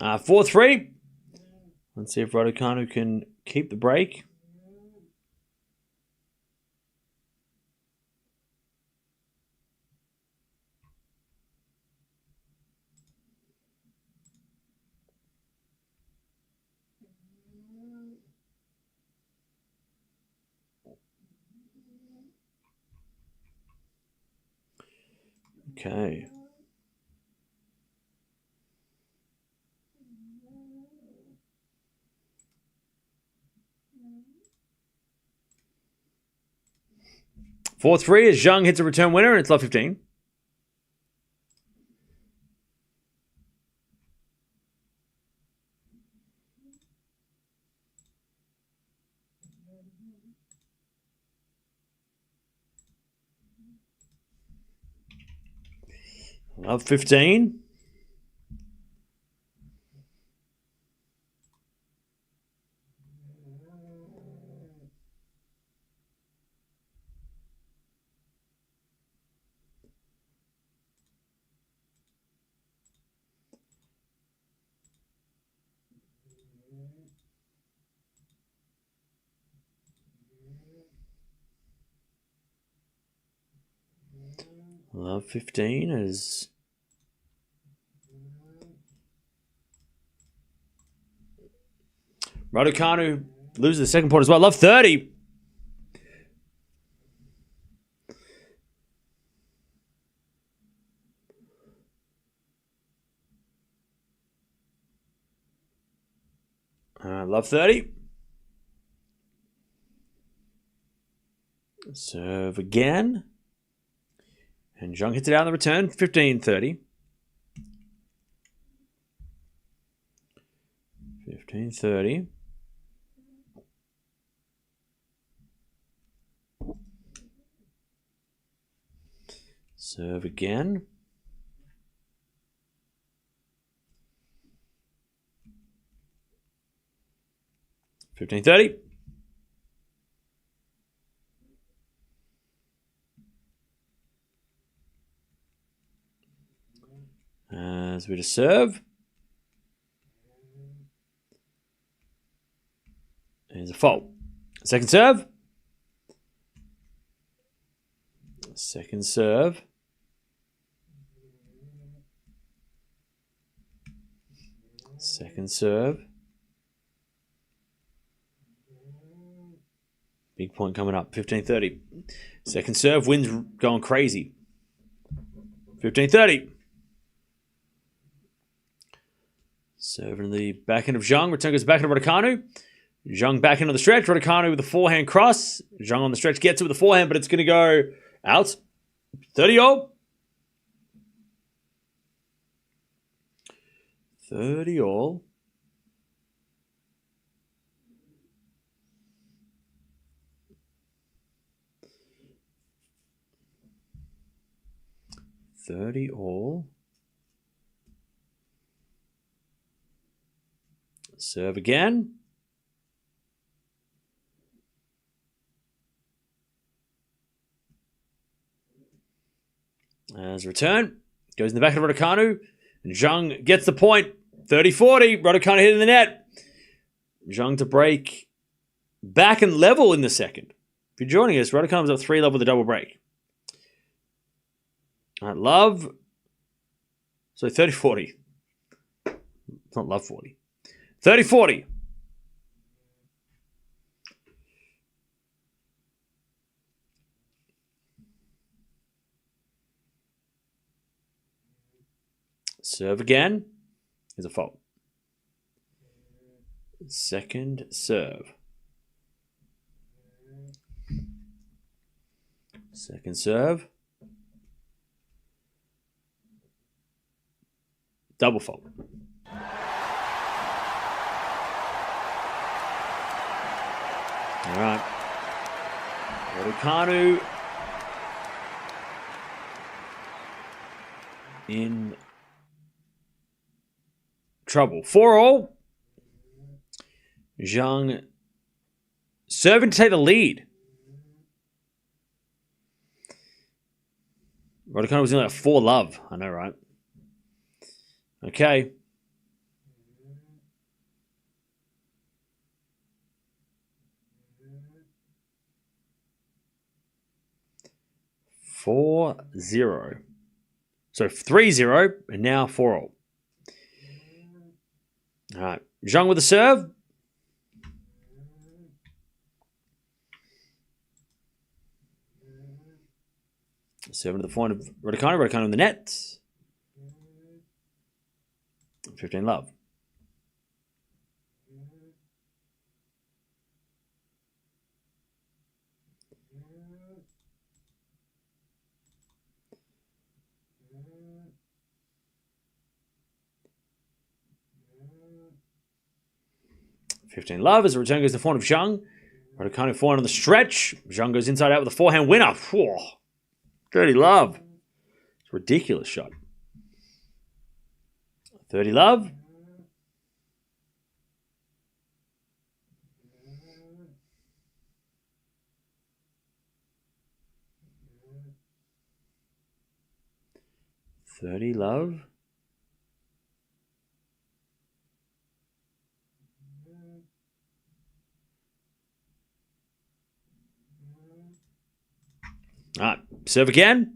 Uh, 4-3. Let's see if Raducanu can keep the break. Okay. Four three as Zheng hits a return winner, and it's love 15. Love 15. Love 15 is Raducanu loses the second point as well. Love 30. Love 30. Serve again. And Zheng hits it out on the return. 15-30. 15-30. Serve again. 15-30. As we to serve. There's a fault. Second serve. Second serve. Second serve. Big point coming up. 15-30. Second serve. Wins going crazy. 15-30. Serving the back end of Zheng. Return goes back into Raducanu. Zheng back into the stretch. Raducanu with a forehand cross. Zheng on the stretch gets it with the forehand, but it's going to go out. 30-all. 30-all. 30 all. Serve again. As return. Goes in the back of Raducanu. And Zheng gets the point. 30-40. Raducanu hitting the net. Zheng to break back and level in the second. If you're joining us, Raducanu's up 3 love with a double break. All right, love. So 30-40. It's not love 40. 30-40. Serve again. Is a fault. Second serve. Second serve. Double fault. All right. Raducanu in trouble. 4 all. Zheng serving to take the lead. Raducanu was in like 4 love. I know, right? Okay. Four 0. So 3-0 and now 4 all. All right. Zheng with the serve. Serving to the point of Raducanu. Raducanu in the net. 15 love. As the return goes to the forehand of Zheng. Raducanu forehand on the stretch. Zheng goes inside out with a forehand winner. Whoa. Dirty love. It's a ridiculous shot. 30 love. All right, serve again.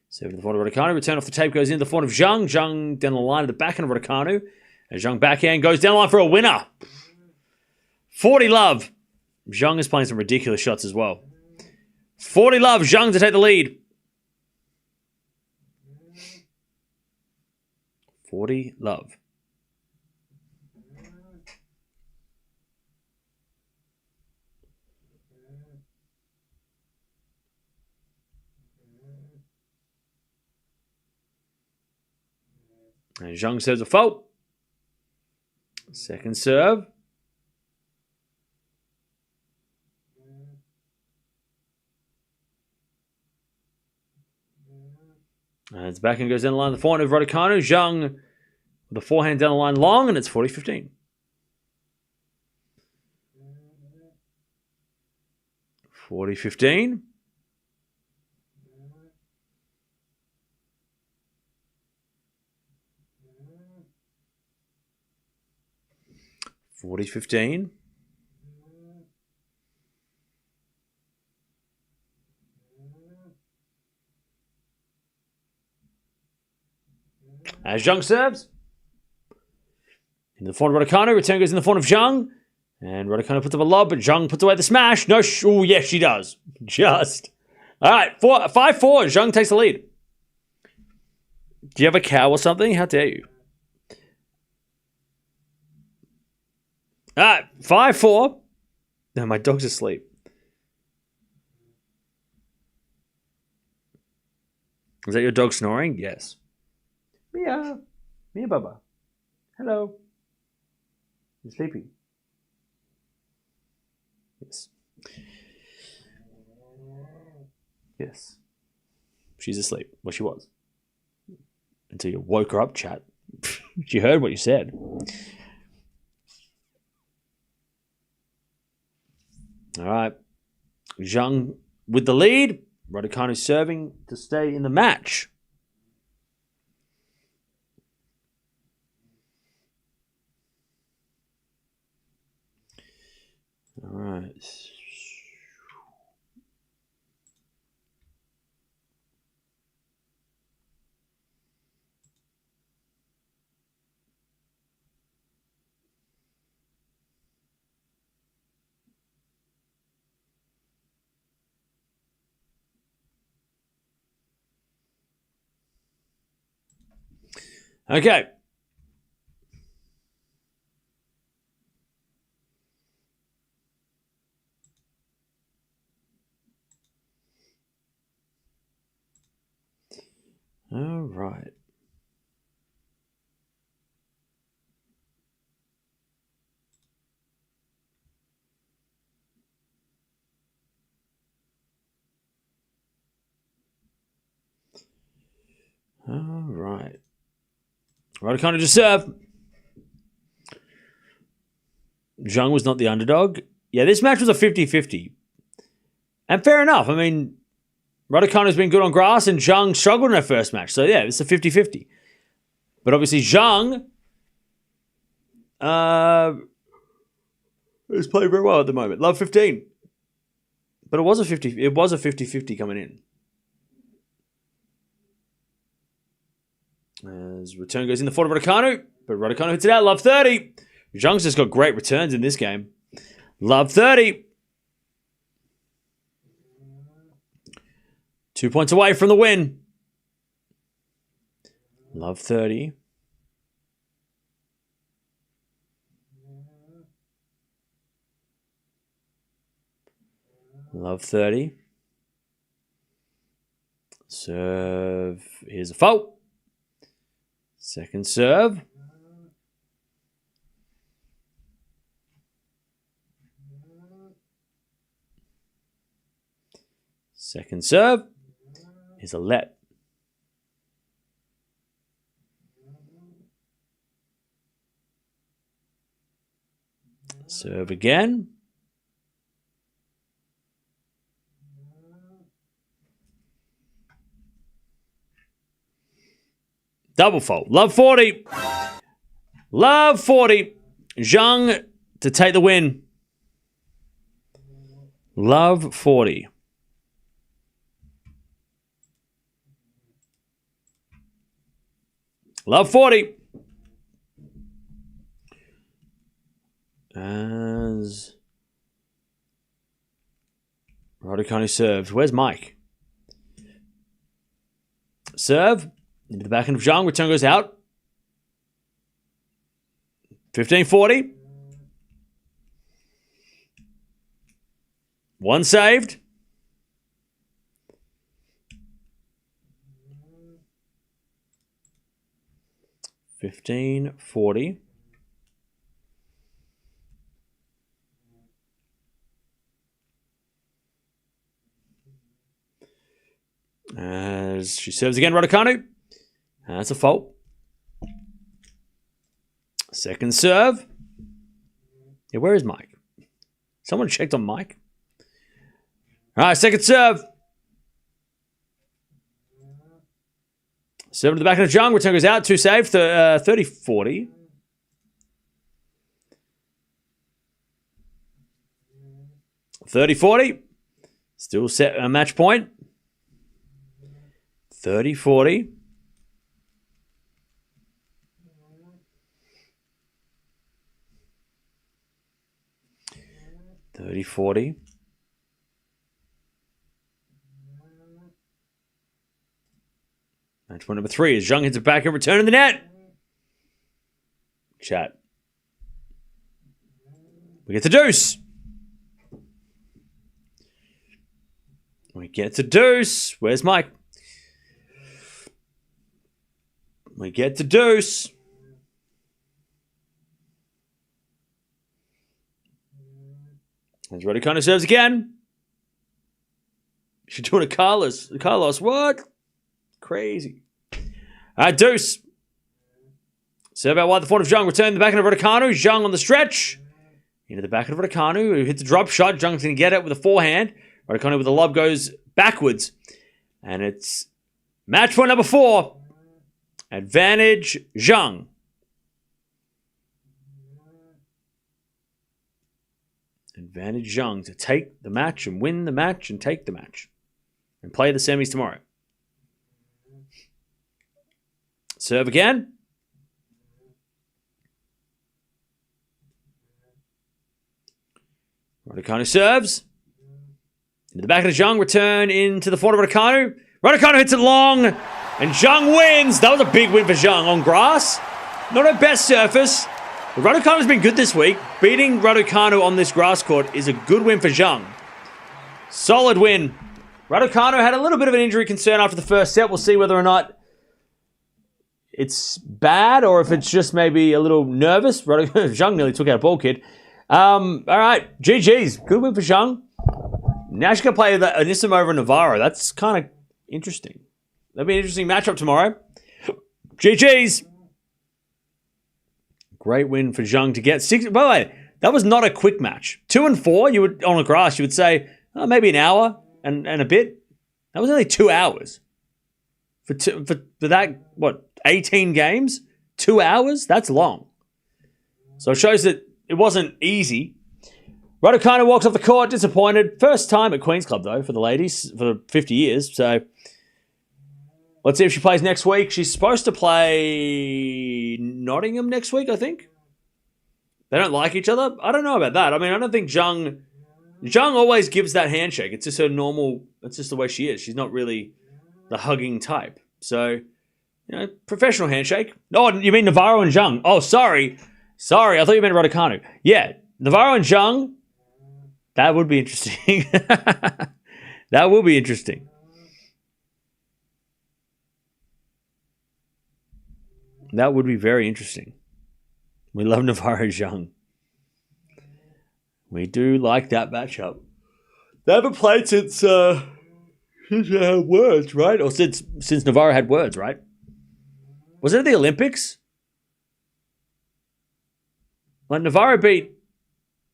Serve to the forehand of Raducanu. Return off the tape goes in the forehand of Zheng. Zheng down the line of the backhand of Raducanu. And Zheng backhand goes down the line for a winner. 40 love. Zheng is playing some ridiculous shots as well. 40 love. Zheng to take the lead. 40 love. And Zheng serves a fault. Second serve. And it's back and goes down the line. The forehand of Raducanu. Zheng with the forehand down the line long, and it's 40-15. 40-15. As Zheng serves. In the forehand of Raducanu. Return goes in the forehand of Zheng. And Raducanu puts up a lob, but Zheng puts away the smash. No, oh, yes, she does. Just. All right, 5-4. Zheng takes the lead. Do you have a cow or something? How dare you? All right, 5-4. No, my dog's asleep. Is that your dog snoring? Yes. Mia. Mia Baba. Hello. You sleepy? Yes. Yes. She's asleep. Well, she was. Until you woke her up, chat. She heard what you said. All right. Zheng with the lead. Raducanu serving to stay in the match. All right. Okay. All right. All right. Raducanu to serve. Zheng was not the underdog. Yeah, this match was a 50-50. And fair enough. I mean, Raducanu's been good on grass and Zheng struggled in her first match. So, yeah, it's a 50-50. But obviously, Zheng is playing very well at the moment. Love 15. But it was a 50-50 coming in. As return goes in the fault of Raducanu, but Raducanu hits it out. Love 30. Zheng's just got great returns in this game. Love 30. 2 points away from the win. Love 30. Love 30. Serve. Here's a fault. Second serve. Second serve is a let. Serve again. Double fault. Love 40. Love 40. Zheng to take the win. Love 40. Love 40. As Raducanu serves. Where's Mike? Serve. Into the backhand of Zheng. Return goes out. 15-40. One saved. $15-40. As she serves again, Raducanu. That's a fault. Second serve. Yeah, where is Mike? Someone checked on Mike. All right, second serve. Serve to the back of Zheng. Return goes out. Two saved. 30-40. $30-40. Still set a match point. 30-40. $30-40. Match point number 3 as Zheng hits it back and return in the net. Chat. We get the deuce. We get to deuce. Where's Mike? We get to deuce. As Raducanu serves again. She's doing a Carlos. Carlos, what? Crazy. Deuce. Serve out wide the front of Zheng. Return the back of Raducanu. Zheng on the stretch. Into the back of Raducanu, who hits the drop shot. Zheng's going to get it with a forehand. Raducanu with the lob goes backwards. And it's match point number 4. Advantage Zheng. Advantage Zheng to take the match and win the match and take the match. And play the semis tomorrow. Serve again. Raducanu serves. Into the back of the Zheng, return into the forehand of Raducanu. Raducanu hits it long, and Zheng wins. That was a big win for Zheng on grass. Not her best surface. But Raducanu's been good this week. Beating Raducanu on this grass court is a good win for Zheng. Solid win. Raducanu had a little bit of an injury concern after the first set. We'll see whether or not it's bad or if it's just maybe a little nervous. Zheng nearly took out a ball kid. All right, GG's. Good win for Zheng. Now she's going to play the Anissimo over Navarro. That's kind of interesting. That'll be an interesting matchup tomorrow. GG's. Great win for Zheng to get 6. By the way, that was not a quick match. 2 and 4, you would on a grass, you would say maybe an hour and a bit. That was only 2 hours. For that, 18 games? 2 hours? That's long. So it shows that it wasn't easy. Raducanu walks off the court, disappointed. First time at Queens Club, though, for the ladies, for 50 years. So let's see if she plays next week. She's supposed to play Nottingham next week, I think. They don't like each other. I don't know about that. I mean, I don't think Zheng always gives that handshake. It's just her normal, it's just the way she is. She's not really the hugging type. So, professional handshake. Oh, you mean Navarro and Zheng? Oh, sorry. I thought you meant Raducanu. Yeah, Navarro and Zheng. That would be interesting. That will be interesting. That would be very interesting. We love Navarro Zheng. We do like that matchup. They haven't played since they had Words, right? Or since Navarro had Words, right? Was it at the Olympics? Like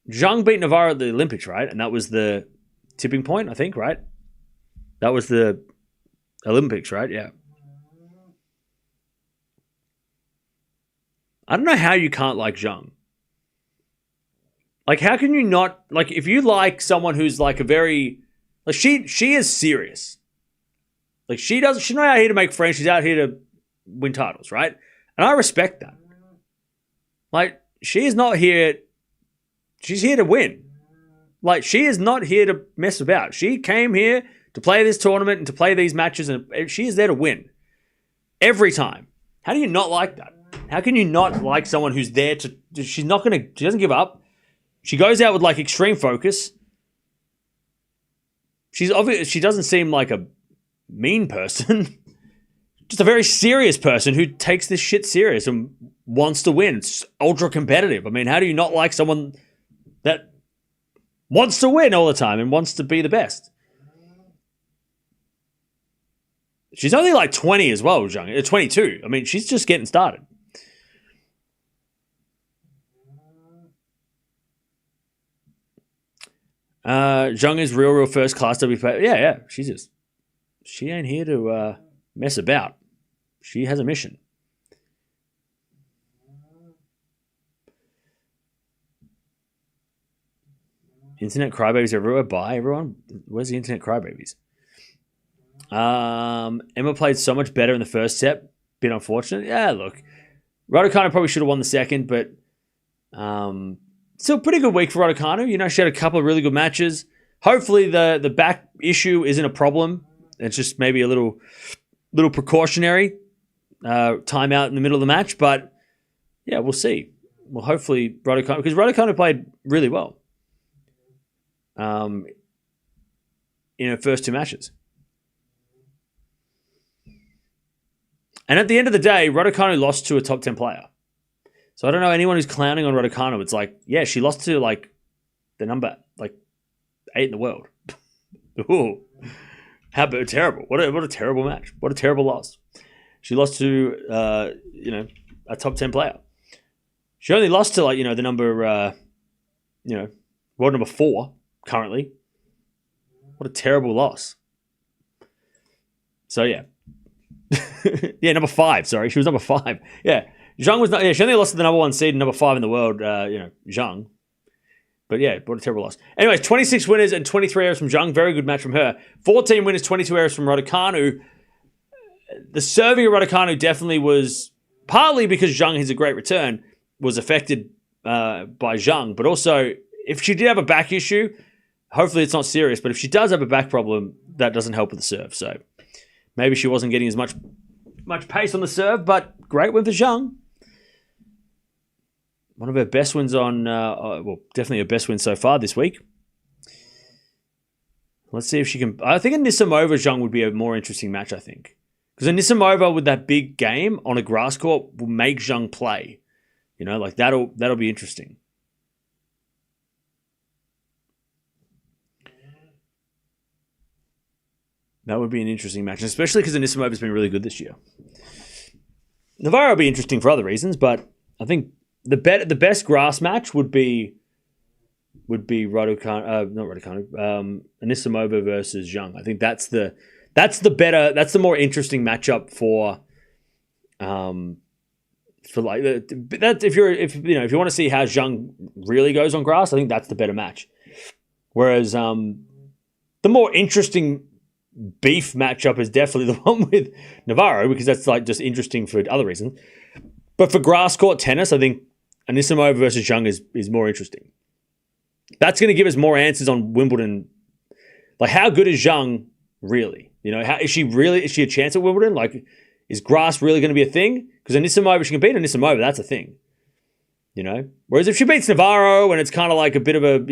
Zheng beat Navarro at the Olympics, right? And that was the tipping point, I think, right? That was the Olympics, right? Yeah. I don't know how you can't like Zheng. Like, how can you not, like, if you like someone who's like a very, like, she is serious. Like, she's not out here to make friends. She's out here to win titles, right? And I respect that. Like, she is not here, she's here to win. Like, she is not here to mess about. She came here to play this tournament and to play these matches, and she is there to win. Every time. How do you not like that? How can you not like someone who's there to, she doesn't give up. She goes out with like extreme focus. She doesn't seem like a mean person. Just a very serious person who takes this shit serious and wants to win. It's ultra competitive. I mean, how do you not like someone that wants to win all the time and wants to be the best? She's only like 20 as well, Zheng. 22. I mean, she's just getting started. Zheng is real first class WTA. Yeah, she ain't here to mess about. She has a mission. Internet crybabies everywhere. Bye, everyone. Where's the internet crybabies? Emma played so much better in the first set. Bit unfortunate. Yeah, look. Raducanu probably should have won the second, but still pretty good week for Raducanu. She had a couple of really good matches. Hopefully the back issue isn't a problem. It's just maybe a little precautionary timeout in the middle of the match. But yeah, we'll see. Well, hopefully Raducanu, because Raducanu played really well in her first two matches. And at the end of the day, Raducanu lost to a top 10 player. So I don't know anyone who's clowning on Raducanu. It's like, yeah, she lost to like the number 8 in the world. Ooh. How terrible. What a terrible match. What a terrible loss. She lost to, a top 10 player. She only lost to, the number, world number 4 currently. What a terrible loss. So, yeah. Yeah, number 5, sorry. She was number 5. Yeah. Zheng was not, she only lost to the number 1 seed, number 5 in the world, Zheng. But yeah, what a terrible loss. Anyways, 26 winners and 23 errors from Zheng. Very good match from her. 14 winners, 22 errors from Raducanu. The serving of Raducanu definitely was, partly because Zheng has a great return, was affected by Zheng. But also, if she did have a back issue, hopefully it's not serious, but if she does have a back problem, that doesn't help with the serve. So maybe she wasn't getting as much pace on the serve, but great win for Zheng. One of her best wins definitely her best win so far this week. Let's see if she can. I think Anisimova Zheng would be a more interesting match, I think. Because Anisimova with that big game on a grass court will make Zheng play. That'll be interesting. That would be an interesting match, especially because Anisimova's been really good this year. Navarro will be interesting for other reasons, but I think the best grass match would be Anisimova versus Zheng. I think that's the more interesting matchup for if you want to see how Zheng really goes on grass, I think that's the better match. Whereas the more interesting beef matchup is definitely the one with Navarro, because that's just interesting for other reasons. But for grass court tennis, I think Anisimova versus Zheng is more interesting. That's going to give us more answers on Wimbledon. How good is Zheng really? Is she a chance at Wimbledon? Is grass really going to be a thing? Because Anisimova, she can beat Anisimova, that's a thing. Whereas if she beats Navarro and it's kind of like a bit of a,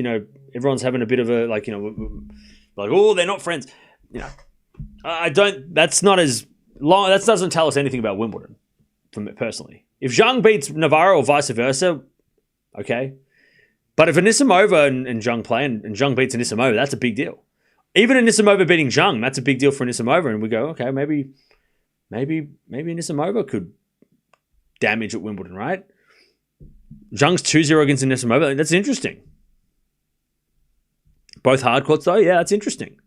everyone's having a bit of a, oh, they're not friends. That's not as long, that doesn't tell us anything about Wimbledon, from it personally. If Zheng beats Navarro or vice versa, okay. But if Anisimova and Zheng play and Zheng beats Anisimova, that's a big deal. Even Anisimova beating Zheng, that's a big deal for Anisimova. And we go, okay, maybe Anisimova could damage at Wimbledon, right? Zheng's 2-0 against Anisimova. That's interesting. Both hard courts, though. Yeah, that's interesting.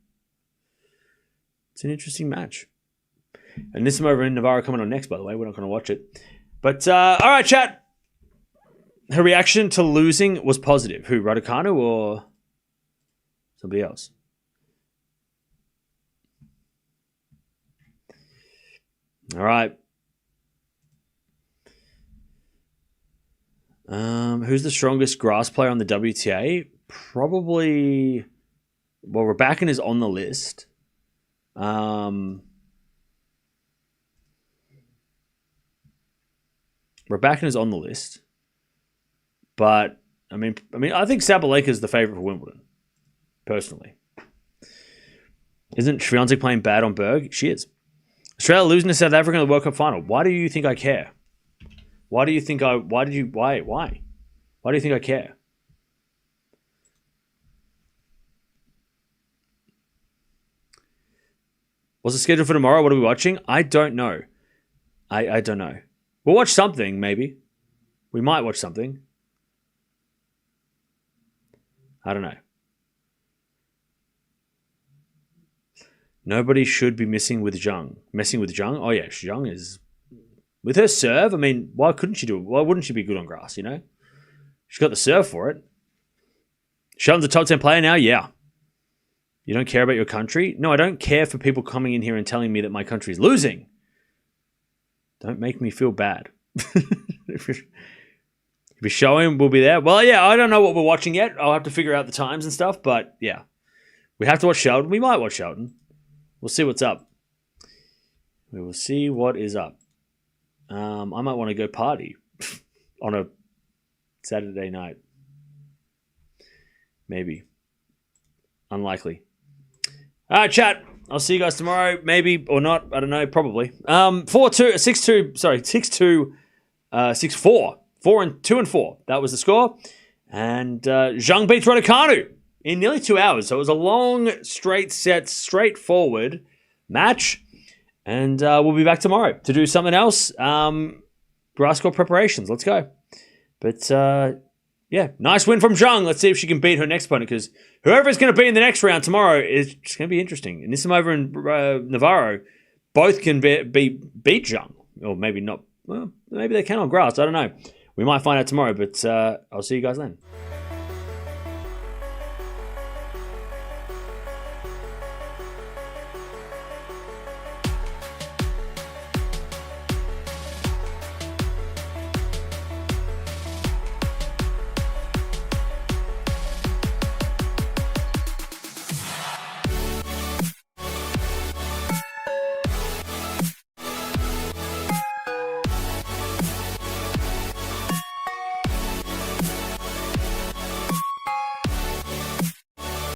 It's an interesting match. Anisimova and Navarro coming on next, by the way. We're not going to watch it. But, all right, chat. Her reaction to losing was positive. Who, Raducanu or somebody else? All right. Who's the strongest grass player on the WTA? Probably. Well, Raducanu is on the list. Raducanu is on the list. But I think Sabalenka is the favorite for Wimbledon, personally. Isn't Swiatek playing bad on Berg? She is. Australia losing to South Africa in the World Cup final. Why do you think I care? Why do you think I care? What's the schedule for tomorrow? What are we watching? I don't know. I don't know. We'll watch something, maybe. We might watch something. I don't know. Nobody should be messing with Zheng. Oh, yeah, Zheng is... With her serve, why couldn't she do it? Why wouldn't she be good on grass, She's got the serve for it. Sheldon's a top 10 player now? Yeah. You don't care about your country? No, I don't care for people coming in here and telling me that my country is losing. Don't make me feel bad. If you're showing, we'll be there. Well, yeah, I don't know what we're watching yet. I'll have to figure out the times and stuff, but yeah. We have to watch Sheldon. We might watch Sheldon. We'll see what's up. We will see what is up. I might want to go party on a Saturday night. Maybe. Unlikely. All right, chat. I'll see you guys tomorrow. Maybe or not. I don't know. Probably. 4-2, 6-2. Sorry, 6-2, 6-4. 2 and 4. That was the score. And Zheng beats Raducanu in nearly 2 hours. So it was a long, straight set, straightforward match. And we'll be back tomorrow to do something else. Grass court preparations. Let's go. But, yeah, nice win from Zheng. Let's see if she can beat her next opponent, because whoever's going to be in the next round tomorrow is just going to be interesting. Anisimova and Navarro both can beat Zheng. Or maybe not. Well, maybe they can on grass. I don't know. We might find out tomorrow, but I'll see you guys then.